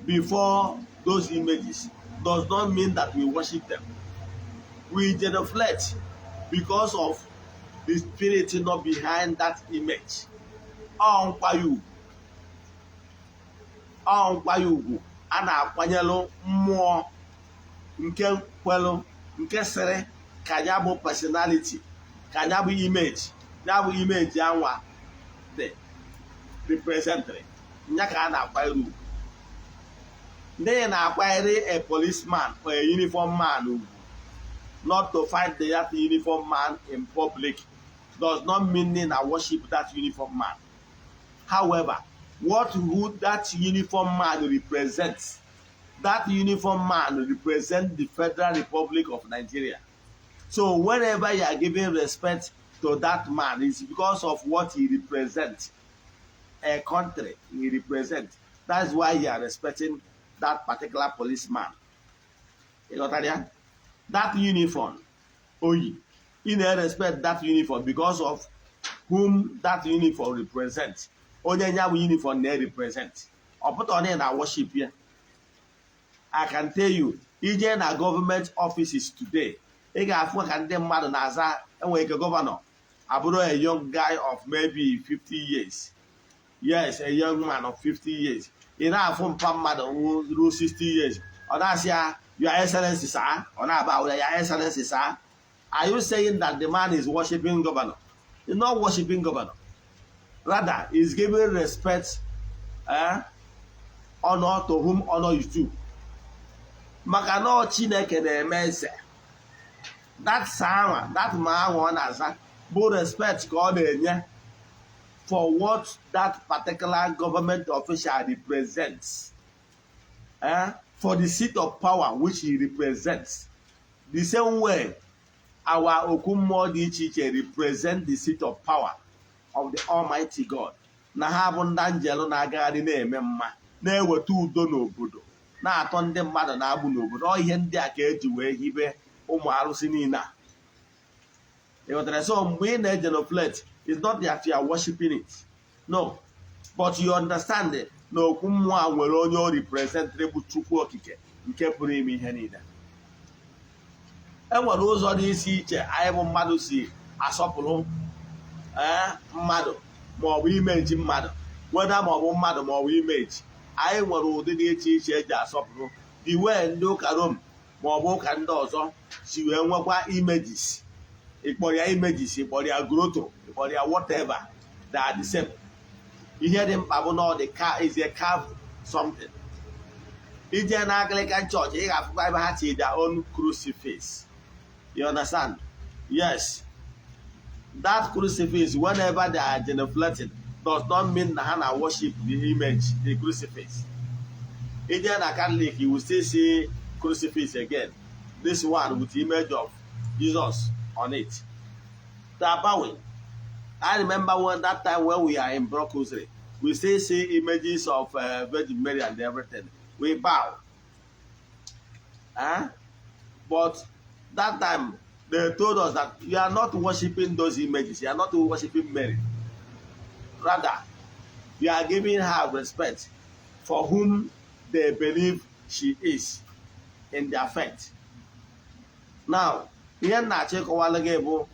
before those images does not mean that we worship them. We genuflect because of the spirit not behind that image. Ọnkwanye ugwu a na-akwanyelụ mmụọ nke kwelụ nke sịrị ka ya bụ personality, ka ya bụ image anwa dị representary nya ka a na-akwanyere ugwu. Ndị na-akwanyere a policeman or a uniform man ugwu, not to fight that uniform man in public, does not mean they worship that uniform man. However, what would that uniform man represent? That uniform man represents the Federal Republic of Nigeria. So whenever you are giving respect to that man, it's because of what he represents, a country he represents. That's why you are respecting that particular policeman. You got that? That uniform, you respect that uniform because of whom that uniform represents. Onye nya uniform they represent. Or put on in our worship here. I can tell you, even in government offices today, you got a governor, a young guy of maybe 50 years. Yes, a young man of 50 years. You know, from Pamado who 60 years. Or that's Your Excellency, sir. Or not about Your Excellency, sir. Are you saying that the man is worshiping governor? He's not worshiping governor. Rather, he's giving respect, honor to whom honor is due. Makano Chineke na-eme that sound, that man wanaza, but respect God for what that particular government official represents. For the seat of power which he represents. The same way our Okummo dị iche iche represent the seat of power of the Almighty God. Na ha bụ ndị angelo na-agagharị na-eme mma, na-eweta udo n'obodo, na-atọ ndị mmadụ na-agbụ n'obodo. Ọ ihe ndị a ka eji wee hibe ụmụ arụsị niile a. So mgbe ị na-egenuflect, it's not that you are worshiping it. No. But you understand it. Na okwu mmụọ a nwere onye o representịrị bụ Chukwu Okike nke pụrụ ime ihe niile. Enwere ụzọ dị isi iche anyị bụ mmadụ si asọpụrụ mmadụ maọbụ imeji mmadụ, weda maọbụ mmadụ maọbụ imeji. Anyị nwere ụdị dị iche iche eji asọpụrụ. The way ndị ụka Rom maọbụ ụka ndị ọzọ si wee nwekwa images. Ịkpọrọ ya images, ịkpọrọ ya grotto, ịkpọrọ ya whatever, they are the same. Ihe dị mkpa bụ na the car is a carved something. Ije na Anglican church, ị ga-afụkwa ebe ha ti their own crucifix. You understand? Yes. That crucifix, whenever they are genuflecting, does not mean that Hannah worship the image, the crucifix. Ije na Catholic, you will still see crucifix again. This one with the image of Jesus on it. They are bowing. I remember that time when we are in Brussels, we still see images of Virgin Mary and everything. We bow. But that time, they told us that you are not worshiping those images. You are not worshiping Mary. Rather, you are giving her respect for whom they believe she is in their faith. Now, ihe na-achọ ịkọwala gị bụ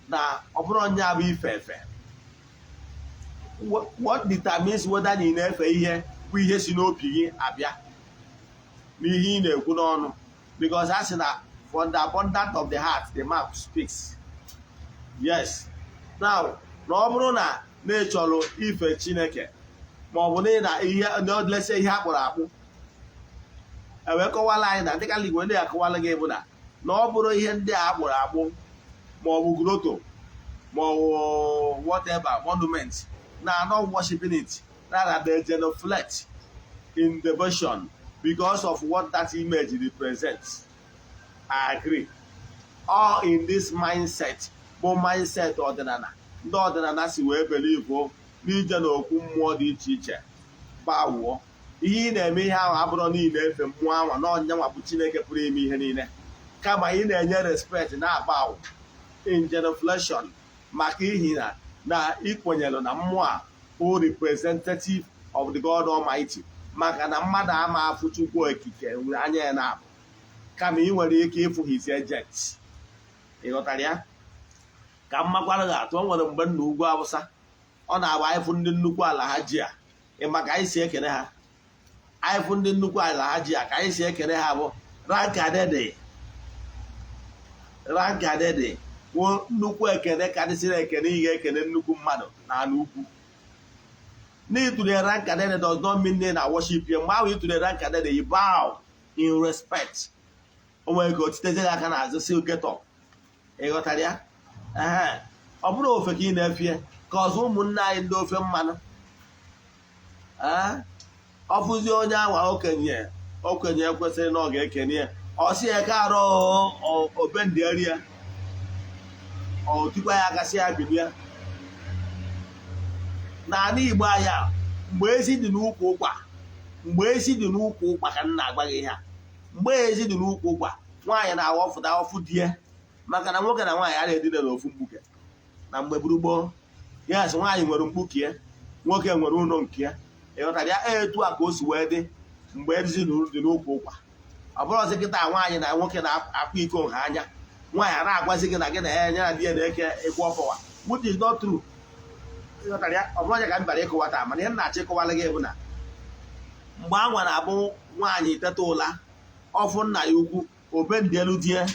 na ọ bụrụ onye abụ ife efe. What determines whether ị na-efe ihe bụ ihe si n'obi gị abịa n'ihe ị na-ekwu n'ọnụ. Because a sị na from the abundance of the heart, the mouth speaks. Yes. Now, na ọ bụrụ na na-echọrọ ife Chineke ma ọ bụ na ihe na-odlese ihe akpụrụ akpụ, ewee kọwala anyị na ndị Katọlik wee na-akọwala gị bụ na ọ bụrụ ihe ndị a akpụrụ akpụ ma ọ bụ grotto ma ọ bụ whatever monument, na not worshiping it, rather they genuflect in devotion because of what that image represents. I agree. All in this mindset, bụ mindset ọdịnala. Ndị ọdịnala si wee believe n'ije na okwu mmụọ dị iche iche gbawụọ. ihe ị na-eme ihe ahụ abụrụ niile efe mmụọ anwa na ọnyanwa bụ Chineke pụrụ ime ihe niile, kama ị na-enye respect na-agba awụ in genuflection maka ihi na ikwenyere na mmụọ a bụ representative of the God Almighty, maka na mmadụ ama afụ Chukwu okike nwere anya ya na-abụ, kama ị nwere ike ịfụ his agent. Ịghọtara ya? Ka mmakwara gị atụ, o nwere mgbe nna ugwu Awụsa ọ na-agba anyịfụ ndị nnukwu ala ha ji a, ịma ka anyị si ekene ha. Anyịfụ ndị nnukwu ala ha ji a ka anyị si ekene ha bụ rankadede kwuo nnukwu ekene karịsịrị ekene ị ga-ekene nnukwu mmadụ na anụ ukwu. N'itụnyere rankadede does not mean na worship ya. Mgbe ahụ ịtụnyere rankadede, you bow in respect. O nwere ka otitezi gị aka n'azụ si get up. Ịghọtara ya? Ọ bụrụ ofe ka ị na-efie ka ọzọ ụmụnne anyị ndị ofe mmanụ ọfụzi onye anwa okenye ekwesịrị na ọ ga-ekene ya, ọ sị ya ka arụ obendịeri ya, ọ tukwa ya akasị ya bili ya. N'ala Igbo anya, mgbe ezi dị n'ukwu ụkwa ka m na-agba gị ha, mgbe ezi dị n'ukwu ụkwa nwaanyị na-awọfụta ọfụ di ya, maka na nwoke na nwaanyị a na-edina n'ofu mkpuke na mgbe gboo. Ya sị nwaanyị nwere mkpuke ya, nwoke nwere ụlọ nke ya. Ịghọtara ya? Etu a ka o si wee dị mgbe ezi dị n'ukwu ụkwa. Ọ bụrụ ọzọ kịta nwaanyị na nwoke na-akpa iko nha anya, nwaanyị a na-agwazi gị na gị na ya nye na di ya na-eke ịkwụ ọfọwa, which is not true. Ịghọtara ya? Ọ bụrụ ọnya ka m bịara ịkọwa taa, mana ihe m na-achọ ịkọwala gị bụ na mgbe anwa na-abụ nwaanyị teta ụla ọfụ nna ya ukwu obendịelu di ya,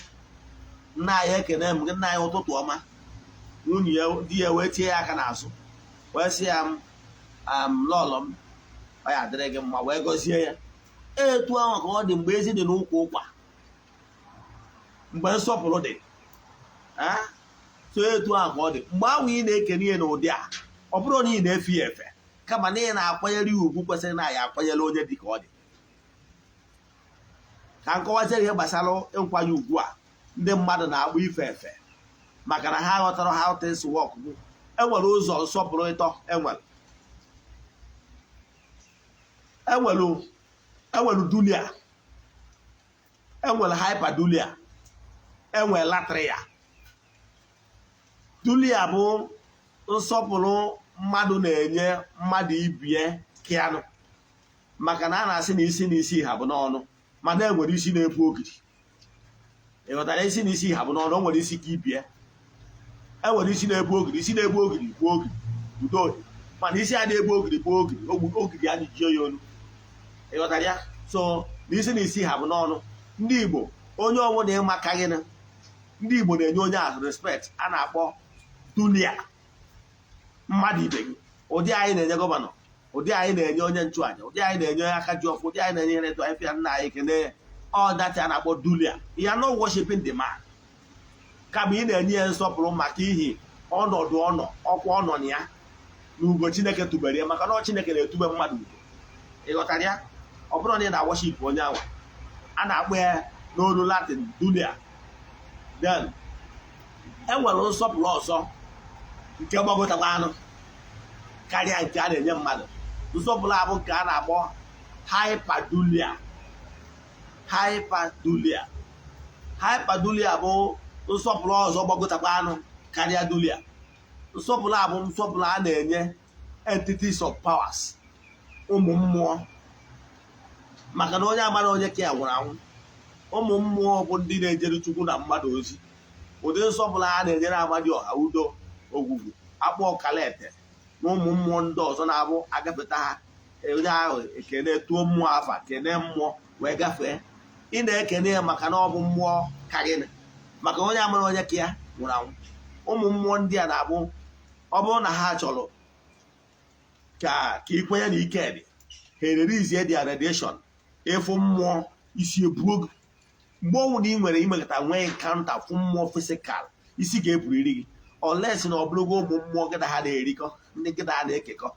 nna ya ekene m gị nna ya ụtụtụ ọma, nwunye ya di ya wee tie ya aka n'azụ wee sị ya lọlọ m ọ ya adịrị gị mma, wee gọzie ya. Etu ahụ ka ọ dị mgbe ezi dị n'ụkwụ ụkwa, mgbe nsọpụrụ dị. So etu ahụ ka ọ dị mgbe ahụ ị na-ekene ihe n'ụdị a, ọ bụrụ na ị na-efe ya efe, kama na ị na-akwanyere ya ugwu kwesịrị na ya akwanyere onye dị ka ọ dị. Ka nkọwaziere ihe gbasara nkwanye ugwu a ndị mmadụ na-agba ife efe maka na ha ghọtara how things work. Enwere ụzọ nsọpụrụ ịtọ enwere dulia, enwere hyperdulia, enwere latria. Dulia bụ nsọpụrụ mmadụ na-enye mmadụ ibie kianụ, maka na a na-asị na isi ha bụ n'ọnụ, mana enwere isi na-ebu ogiri. Ịghọtara? Isi na isi ha bụ n'ọnụ, o nwere isi ka ibie, enwere isi na-ebu ogiri. Isi na-ebu ogiri bụ ogiri udo ohi, mana isi a na-ebu ogiri bụ ogiri a jijie ya olu. Ịghọtara ya? So na isi ha bụ n'ọnụ. Ndị Igbo, onye ọnwụ na ịmaka gị na ndị Igbo na-enye onye ahụ respect a na-akpọ dulia, mmadụ ibe gị. Ụdị anyị na-enye gọvanọ, ụdị anyị na-enye onye nchụaja, ụdị anyị na-enye onye aka ji ọfụ, ụdị anyị na-enye ihe anyị fịa nna anyị kene all that a na-akpọ dulia. You are not worshiping the man, kama ị na-enye ya nsọpụrụ maka ihi ọnọdụ ọkwa ọ nọ na ya na ugo Chineke tubere ya, maka na Chineke na-etube mmadụ ugo. Ịghọtara ya? Ọ bụrụ na ị na-worship onye anwa, a na-akpọ ya n'olu Latin dulia. Then enwere nsọpụrụ ọzọ nke gbagọtakwa anụ karịa nke a na-enye mmadụ. Nsọpụrụ abụ nke a na-akpọ hyperdulia. Hyperdulia bụ nsọpụrụ ọzọ gbagọtakwa anụ karịa dulia. Nsọpụrụ abụ nsọpụrụ a na-enye entities of powers, ụmụ mmụọ, maka na onye amara onye ka ya nwụrụ anwụ. Ụmụ mmụọ bụ ndị na-ejere Chukwu na mmadụ ozi. Ụdị nsọpụrụ a na-enyere amadi ọha udo ogwugwu akpọ ọkalete na ụmụ mmụọ ndị ọzọ na-abụ agafeta ha, onye ahụ ekene tuo mmụọ afa kene mmụọ wee gafee. Ị na-ekene ya maka na ọ bụ mmụọ karịrị, maka onye amara onye ka ya nwụrụ anwụ. Ụmụ mmụọ ndị a na-abụ ọ bụrụ na ha chọrọ ka ikwenye na ike dị, ha ererizie dia radiation ịfụ mmụọ isi ebuo gị. Mgbe ọnwụ na ị nwere imekọta nwee nkanta fụ mmụọ fisikal, isi ga-eburiri gị, oles na ọ bụrụgo ụmụ mmụọ gịda ha na-erikọ, ndị gịda ha na-ekekọ.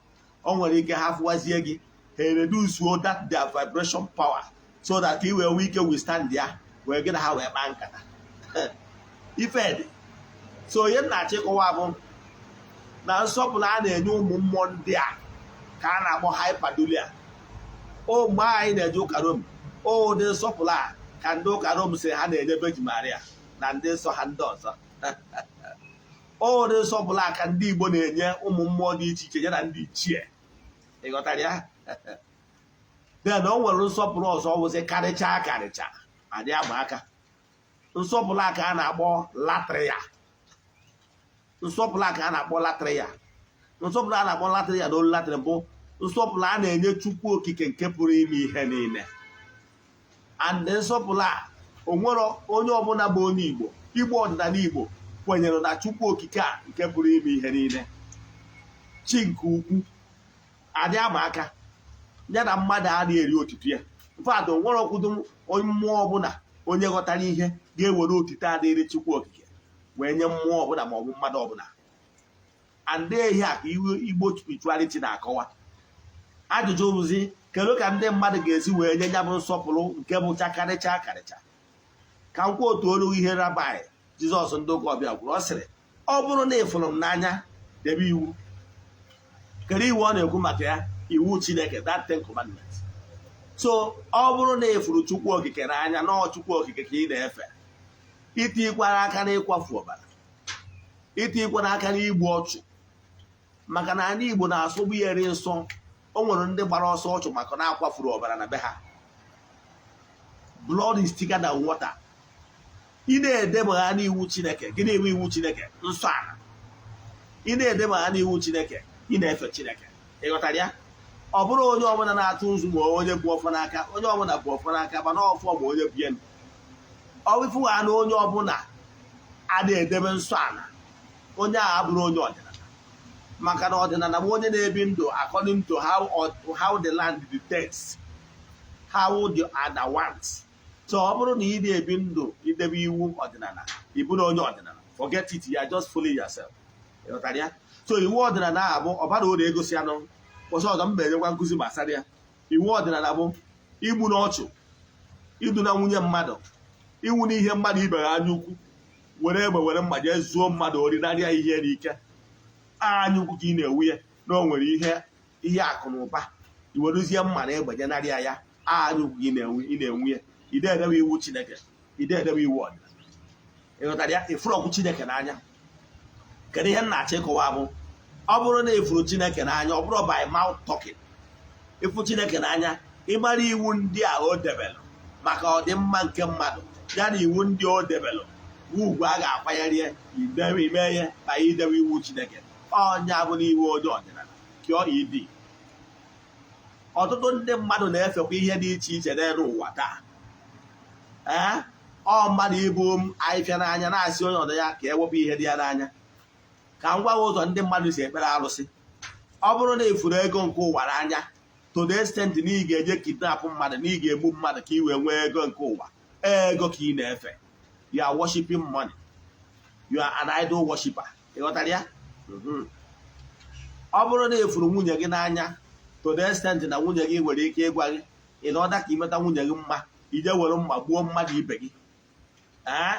O nwere ike ha fụwazie gị, ha eredusuo that their vibration power so that ka i wee nwee ike withstand ya, wee gịda ha wee kpaa nkata. Ife dị. So onye na-achọ ịkọwa bụ na nsọpụrụ a na-enye ụmụ mmụọ ndị a ka a na-akpọ hyperdulia. mgbe anyị na-eje ụka Rom ụdị nsọpụrụ a ka ndị ụka Rom si ha na-enye Virgin Maria na ndị nsọ ha ndị ọzọ ụdị nsọpụrụ a ka ndị Igbo na-enye ụmụ mmụọ dị iche iche ya na ndị ichie ịghọtara ya den o nwere nsọpụrụ ọzọ wụzi karịcha adị ama aka nsọpụrụ a ka a na-akpọ latria nsọpụrụ a ka a na-akpọ latria nsọpụrụ a na-akpọ latria n'olu latria bụ nsọpụrụ a na-enye Chukwu okike nke pụrụ ime ihe niile and nsọpụrụ a o nwere onye ọbụla bụ onye Igbo ọdịnala Igbo kwenyere na Chukwu okike a nke pụrụ ime ihe niile chi nke ukwu adị ama aka ya na mmadụ a na-eri otutu ya mfadụ nwere okwudo onye mmụọ ọbụla onye ghọtara ihe ga-ewere otito adịrị Chukwu okike wee nye mmụọ ọbụla ma ọ bụ mmadụ ọbụla and ehi a ka Igbo spirituality na-akọwa ajụjụ bụzi kedu ka ndị mmadụ ga-esi wee nye ya bụ nsọpụrụ nke bụcha karịcha ka m kwuo otu olu ihe Rabai Jizọs ndị ụka ọbịa gwuru ọ sịrị ọ bụrụ na ị fụrụ m n'anya debe iwu kedu iwu ọ na-ekwu maka ya iwu Chineke that 10 commandments so ọ bụrụ na ị fụrụ Chukwu okike n'anya na Chukwu okike ka ị na-efe itikwara aka n'ịkwafu ọbara itikwara aka n'igbu ọchụ maka na anyị Igbo na-asọgbu iri nsọ o nwere ndị gbara ọsọ ọchụ maka na akwafuru ọbara na be ha blood is thicker than water ị na-edebagha n'iwu Chineke gị na-enwe iwu Chineke nsọ ala ị na-edebagha n'iwu Chineke ị na-efe Chineke ịghọtara ya ọ bụrụ onye ọbụla na-atụ nzu ma onye bụ ọfọ n'aka onye ọbụla bụ ọfọ n'aka mana ọfọ ma onye bie ọwịfụgha na onye ọbụla a na-edebe nsọ ala onye a abụrụ onye ọdịnala maka na ọdịnala bụ onye na-ebi ndụ according to how the land dictates how the other wants so ọ bụrụ na ị na-ebi ndụ idebe iwu ọdịnala ị bụrụ onye ọdịnala forget it ya just follow yourself ịghọtara ya so iwu ọdịnala a bụ ọbara ụlọ egosi anụ ọzọ ọzọ m na-enyekwa nkụzi gbasara ya iwu ọdịnala bụ igbu n'ọchụ iduna nwunye mmadụ iwu n'ihe mmadụ ibe ha anya ukwu were egbe were mma jee zuo mmadụ ori narịa ihe n'ike anya ukwu ka ị na-ewu ya na o nwere ihe akụ na ụba iweruzie mma na egbe je narịa ya anya ukwu ị na-enwu ya ide edebe iwu Chineke ide edebe iwu ọdịnala ịghọtara ya ifuru ọkụ Chineke n'anya kedu ihe m na-achọ ịkọwa bụ ọ bụrụ na ifuru Chineke n'anya ọ bụrụ by mouth talking ịfụ Chineke n'anya ịmara iwu ndị a o debelụ maka ọdịmma nke mmadụ ya na iwu ndị o debelụ ugwu a ga-akwanyere ime ihe ma idebe iwu Chineke ọnya bụ n'iwu onye ọdịnala ka ọ ịdị ọtụtụ ndị mmadụ na-efekwa ihe dị iche iche n'elu ụwa taa ọ mmadụ ibu ahịfịa n'anya na-asị onye ọdọ ya ka ewepụ ihe dị ya n'anya ka m gwa ụzọ ndị mmadụ si ekpere arụsị ọ bụrụ na ifuru ego nke ụwa n'anya to the extent na ị ga-eje kidnap mmadụ na ị ga-egbu mmadụ ka ị wee nwee ego nke ụwa ego ka ị na-efe you are worshiping money you are an idol worshiper ịghọtara ya ọ bụrụ na ifuru nwunye gị n'anya to the extent na nwunye gị nwere ike ịgwa gị ị na ọda ka imeta nwunye gị mma ije were mma gbuo mmadụ ibe gị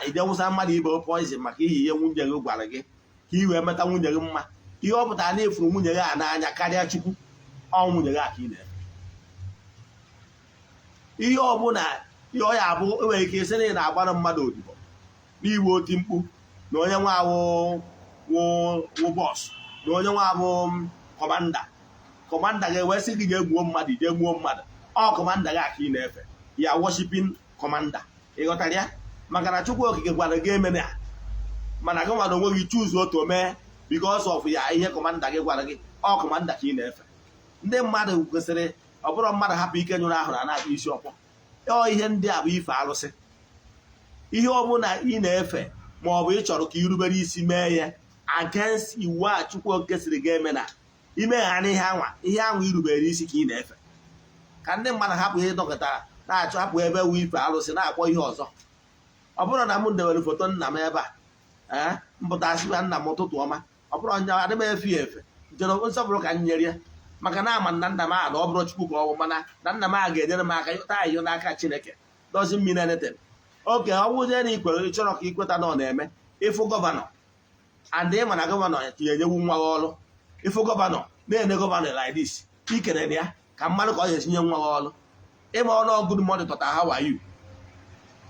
ije wụsa mmadụ ibe poison maka ihe ihe nwunye gị gwara gị ka ị wee meta nwunye gị mma ihe ọ pụtara na ifuru nwunye gị a n'anya karịa Chukwu ọ nwunye gị a ka ị na-efe ihe ọbụla ihe ọ ya abụ enwere ike isi na ị na-agbara mmadụ odibo n'iwe oti mkpu na onye nwa wụ bọsụ na onye nwa abụ kọmanda ga-ewesị gị jee gbuo mmadụ jee gbuo mmadụ ọ kọmanda gị aka ị na-efe ya worshiping kọmanda ịghọtara ya maka na Chukwu okike gwara gị emena ya mana gị nwara onwe gị chuzu otu mee because of ya ihe kọmanda gị gwara gị ọ kọmanda ka ị na-efe ndị mmadụ kwesịrị ọ bụrụ mmadụ hapụ ike nyụrụ ahụ na na-akpa isi ọkpọ ihe ndị a bụ ife arụsị ihe ọbụla ị na-efe ma ọ bụ ị chọrọ ka irubere isi mee ya against iwu a Chukwu okike siri gị eme na imeghara ihe anwa irubere isi ka ị na-efe ka ndị mmadụ hapụ ihe dọkịta na-achọ hapụ ebe wu ife arụsị na-akpọ ihe ọzọ ọ bụrụ na m dewere foto nna m ebe a mpụtasịa nna m ụtụtụ ọma ọ bụrụ nya adị m efe ya efe jere nsọpụrụ ka m nyere ya maka na ama na nna m a na ọ bụrụ Chukwu ka ọ bụ mana na nna m a ga-enyere m aka taa iyo n'aka Chineke dozi mmiri eneten oke ọ bụzie na ikwere ịchọrọ ka ikweta na ọ na-eme ịfụ gọvanọ and ịma na gọvanọ ga-enyewu nwa gị ọrụ ịfụ gọvanọ na-ene gọvanọ like this ikere ya ka mmadụ ka ọ ga-esinye nwa gị ọrụ ịma ọnụ good morning tọta how are you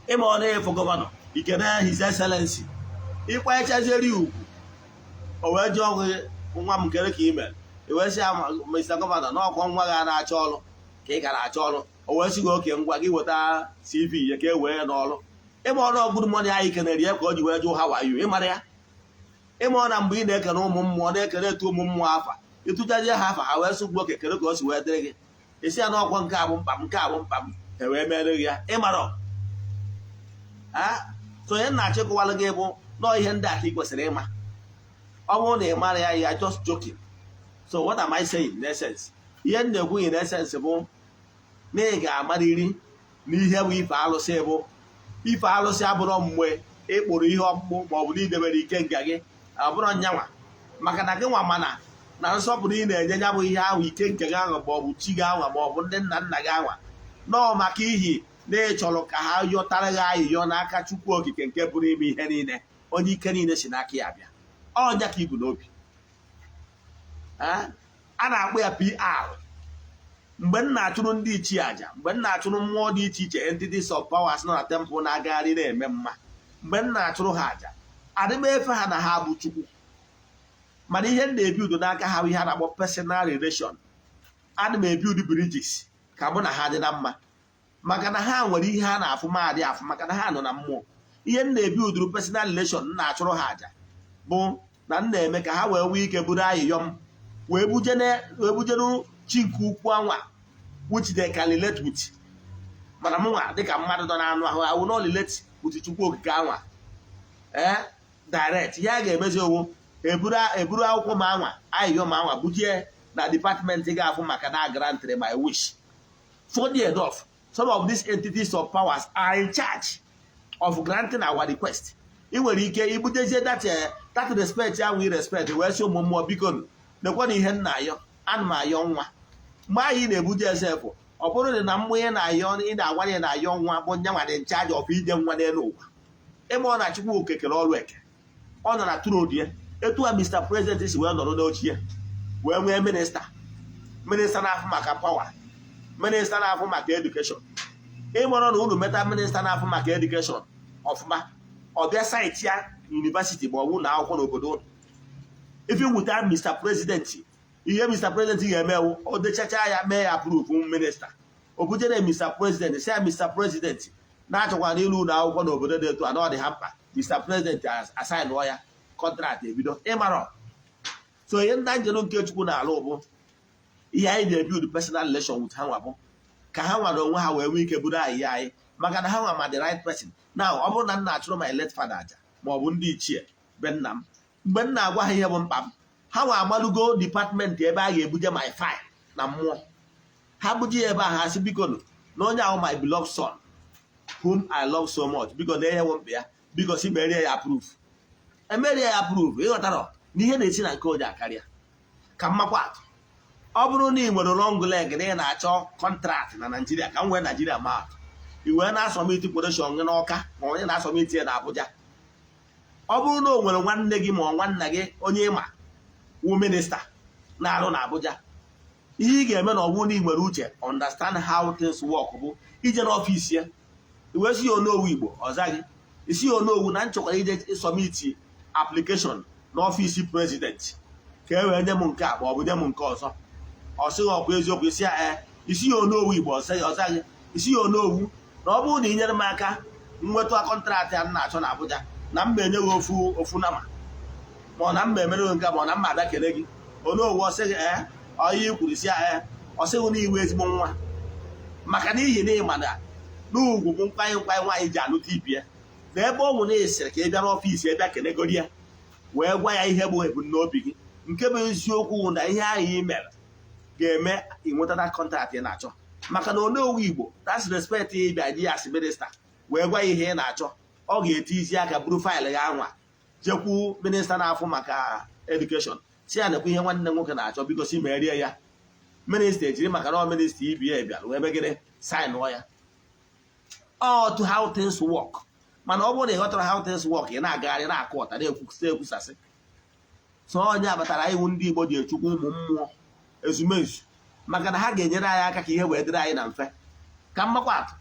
ịma ọnụ efu gọvanọ ikene his excellency ịkpa echazieri ugwu o wee jụọ ọgụ nwa m kere ka ime wee sị ya Mr. Gọvanọ n'ọkwa nwa gị na-achọ ọrụ ka ị gara achọ ọrụ o wee sị gị oke ngwa gị weta CV ya ka e wee n'ọrụ ịma ọnụ good morning anyị kenere ya ka o ji wee jụ how are you ịmara ya ịma ọ na mgbe ị na-ekene ụmụ mmụọ na-ekene etu ụmụ mmụọ afa ịtụchazie ha afa ha wee sị gbuo kekere ka o si wee dịrị gị isi ya n'ọkwa nke abụ mkpa m nke abụ mkpa m e wee mere gị ya ịmara so onye na-achịkọwalụ gị bụ nọọ ihe ndị a ka ị kwesịrị ịma ọ bụrụ na ị mara ya ya just joking. So what am I saying in essence? Ihe m na-ekwu in essence bụ na ị ga-amarịrị n'ihe bụ ife alụsị bụ ife alụsị abụrụ mgbe ịkpụrụ ihe ọkpụkpụ maọbụ na idebere ike nga gị abụrụ nyanwa maka na gị nwa mana na nsọpụrụ ị na-enye ya bụ ihe ahụ ike nke gị ahụ maọbụ chi gị anwa maọbụ ndị nna nna gị anwa nọọ maka ihi na ị chọrọ ka ha yọtara gị ayịyọ n'aka Chukwu Okike nke bụrụ ime ihe niile onye ike niile si n'aka ya bịa ọnya ka ibu n'obi a na-akpọ ya PR mgbe m na-achụrụ ndị ichie aja mgbe m na-achụrụ mmụọ dị iche iche entities of powers nọ na temple na-agagharị na-eme mma mgbe m na-achụrụ ha aja adịm efe ha na ha bụ Chukwu mana ihe m na-ebi udo n'aka ha bụ ihe a na-akpọ personal relation ana m ebi udo bridges ka mụ na ha dị na mma maka na ha nwere ihe ha na-afụ madị afụ maka na ha nọ na mmụọ ihe m na-ebi udoro personal relation m na-achụrụ ha aja bụ na m na-eme ka ha wee nwee ike bụrụ ayịyọ m wee bujenu chi nke ukwu anwa which they can relate with mana m nwa dịka mmadụ nọ n'anụ ahụ I will not relate with Chukwu Okike anwa direct ihe a ga-emezi owu eburu akwụkwọ m anwa ayịyọ m anwa bujie na dipatmentị ga-afụ maka na grantry my wish. Funny enough, some of these entities of powers are in charge of granting our request. Ị nwere ike ibutezie that respect ya we respect wee sị ụmụ mmụọ biko nekwa na ihe nna ayọ ana m ayọ nwa mgbe anyị na-ebuje esefụ ọ bụrụ na mmụọ ị na-ayọ ị na-agwanye na ayọ nwa bụ nyanwa dị nchaji of ije nwa n'elu ụwa ebe ọ na Chukwu Okike kere ọrụ eke ọ nọ na trod ya etu a Mr. President si wee nọrọ n'ochie wee nwee minista na-afụ maka pawa minista na-afụ maka edukeshọn ịmụrụ na unu meta minista na-afụ maka edukeshọn ọfụma ọ bịa saịtị ya yunivasiti ma ọ bụ na akwụkwọ n'obodo ụlọ ife nweta Mr. President ihe Mr. President ga-emewu o dechacha ya mee ya approve minista o bujere Mr. President si ya Mr. President na-achọkwa n'ịlụ ụlọ akwụkwọ n'obodo dị etu a na ọ dị ha mkpa Mr. President asaịnụọ ya kọntraktị ebido ịmara so ihe ndị njem nke Chukwu na-alụ bụ ihe anyị na-ebuild personal relation with ha nwa bụ ka ha nwere onwe ha wee nwee ike bụrụ anyị anyị maka na ha nwa ma the right person na ọ bụrụ na m na-achụrụ my late father aja ma ọ bụ ndị ichie be nna m mgbe m na-agwa ha ihe bụ mkpa m ha nwa agbalugo dipatmentị ebe a ga-ebuje my file na mmụọ ha buje ya ebe ahụ ha sị biko na onye ahụ my beloved son whom I love so much biko na ihe mkpa ya biko si merie ya approve emerie ya approve ịghọtara na ihe na-esi na nke oji akarịa ka mmakwa atụ ọ bụrụ na ị nwere long leg na ị na-achọ kọntraktị na Naịjirịa ka m wee Naịjirịa ma atụ i wee na-asọmiti kwoshọn gị n'Ọka ma onye na-asọmiti ya na Abuja ọ bụrụ na o nwere nwanne gị ma nwanna gị onye ịma wu minista na-arụ na Abuja ihe ị ga-eme na ọ bụrụ na ị nwere uche understand how things work bụ ije n'ọfịs ya iwee si ya onowu Igbo ọzaghị isi ya onowu na nchọkwara ije sọmiti application n'ọfịs prezidenti ka e wee nye m nke a ma ọ bụ nye m nke ọzọ ọ sịghị ọkwa eziokwu isi ya isi ya onowu Igbo ọzaghị isi ya onowu na ọ bụrụ na ị nyere m aka nweta kọntraktị a na-achọ na Abuja na mma enye gị ofu nama ma ọ na mma emere gị nke ma ọ na mma abịa kele gị onowu ọsịghị ọhịa ikwuru isi ya ọsịghị na iwe ezigbo nwa maka n'ihi na ịma na n'ugwu bụ nkwanye nwaanyị ji anụta ibi ya na ebe ọ nwụ na-esiri ka ị bịa n'ọfịs ya bịa kelegori ya wee gwa ya ihe bụ ebumnobi gị nke bụ eziokwu na ihe ahụ ị mere ga-eme ịnwetata kọntraktị ị na-achọ maka na onowu Igbo that's respect ịbịa ji ya as minista wee gwa ya ihe ị na-achọ ọ ga-eti isi aka buru faịlụ ya anwa jekwu minista na-afụ maka edukeshọn si ya nekwa ihe nwanne nwoke na-achọ biko si merie ya minista ejiri maka na minista ibi ya bịara wee megide saịnụọ ya to how things work mana ọ bụrụ na ị ghọtara how things work ị na-agagharị na-akụ ọta na-ekwusasị so onye abatara iwu ndị Igbo ji echukwu ụmụ mmụọ ezumezu maka na ha ga-enyere anyị aka ka ihe wee dịrị anyị na mfe ka mmakwa atụ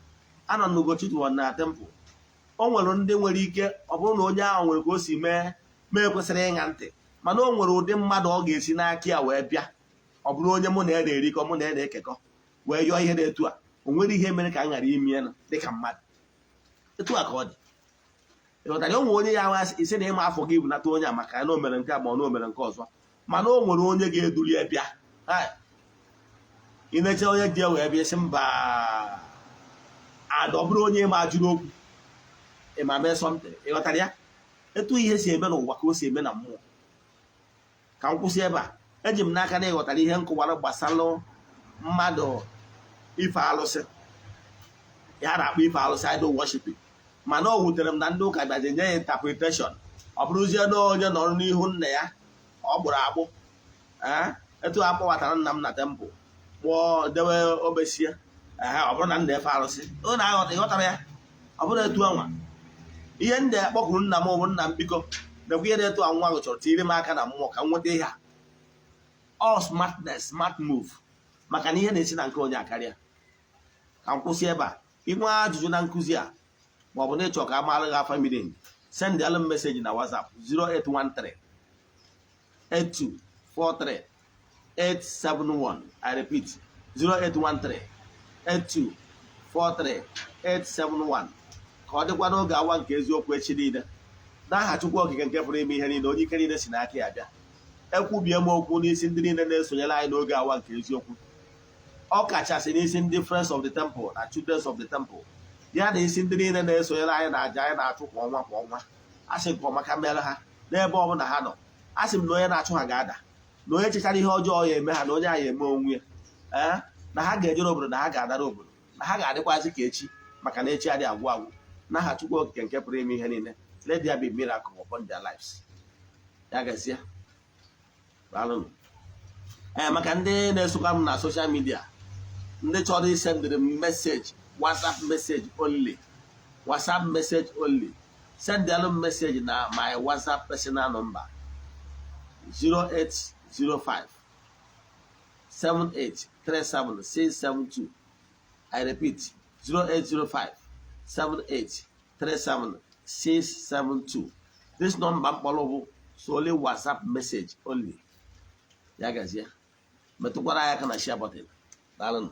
anọ na Ugochi tụwara na temple. O nwere ndị nwere ike ọ bụrụ na onye ahụ nwere ka o si mee kwesịrị ịṅa ntị, mana o nwere ụdị mmadụ ọ ga-esi n'aka ya wee bịa, ọ bụrụ onye mụ na ya na-erikọ mụ na ya na-ekekọ wee yọọ ihe dị etu a, o nwere ihe mere ka m ghara ime ya dịka mmadụ. Etu a ka ọ dị. Ịghọtara, o nwere onye ya ahụ isi na ịma afọ gị bụ nata onye a maka na o mere nke a ma ọ na o mere nke ọzọ, mana o nwere onye ga-eduli ya bịa. Ị na-eche onye dị wee bịa sị mba ada ọ bụrụ onye ma jụrụ okwu ịma mee something. Ịghọtara ya? Etu ihe si eme n'ụwa ka o si eme na mmụọ. Ka m kwụsị ebe a. Eji m n'aka na ịghọtara ihe nkụwara gbasara mmadụ ife alụsị, ya na-akpọ ife alụsị idol worshiping, mana o wutere m na ndị ụka bịaji nye ya interpretation. Ọ bụrụzie na onye nọrọ n'ihu nna ya ọ gbụrụ agbụ, etu a kpọwatara nna m na tempụl kpụọ dewe obesie, ọ bụrụ na nna efe alụsị ọ na-aghọta. Ịghọtara ya? Ọ bụrụ etu anwa ihe ndị akpọkwuru nna m bụ nna m biko nekwa ihe na-etu a nwa ahụ chọrọ tiri m aka na mmụọ ka m nweta ihe a. All smartness, smart move, maka na ihe na-esi na nke onye akarịa. Ka m kwụsị ebe a. Inwe ajụjụ na nkụzi a ma ọ bụ na ịchọ ka a maara gị afa mmiri, send alụ m meseji na WhatsApp 0813 8243 871. I repeat 0813 8243 871. Ka ọ dịkwa n'oge awa nke eziokwu echi niile. N'aha Chukwu okike nke pụrụ ime ihe niile, onye ike niile si n'aka ya bịa. Ekwubie m okwu n'isi ndị niile na-esonyere anyị n'oge awa nke eziokwu, ọ kachasị n'isi ndị Friends of the Temple na Children of the Temple, ya na isi ndị niile na-esonyere anyị na aja anyị na-achụ kwa ọnwa kwa ọnwa. Asị nke ọma ka mere ha n'ebe ọ bụla ha nọ. Asị m na onye na-achụ ha ga-ada, na onye chechara ihe ọjọọ ya eme ha, na onye anyị eme onwe ya, na ha ga-ejere obodo, na ha ga-adara obodo, na ha ga-adịkwazị ka echi, maka na echi adịghị agwụ agwụ. N'aha Chukwu okike nke pụrụ ime ihe niile, let there be miracle upon their lives. Ya gazie. Maka ndị na-esokwa m na social media, ndị chọrọ isendịrị m meseji, WhatsApp message only, WhatsApp message only, sendịalụ m meseji na my WhatsApp personal number 0805 7837672. I repeat 0805 7837672. This number mkpọrọ solely WhatsApp message only. Ya gazie. Metụkwara aka na share button. Daalụ.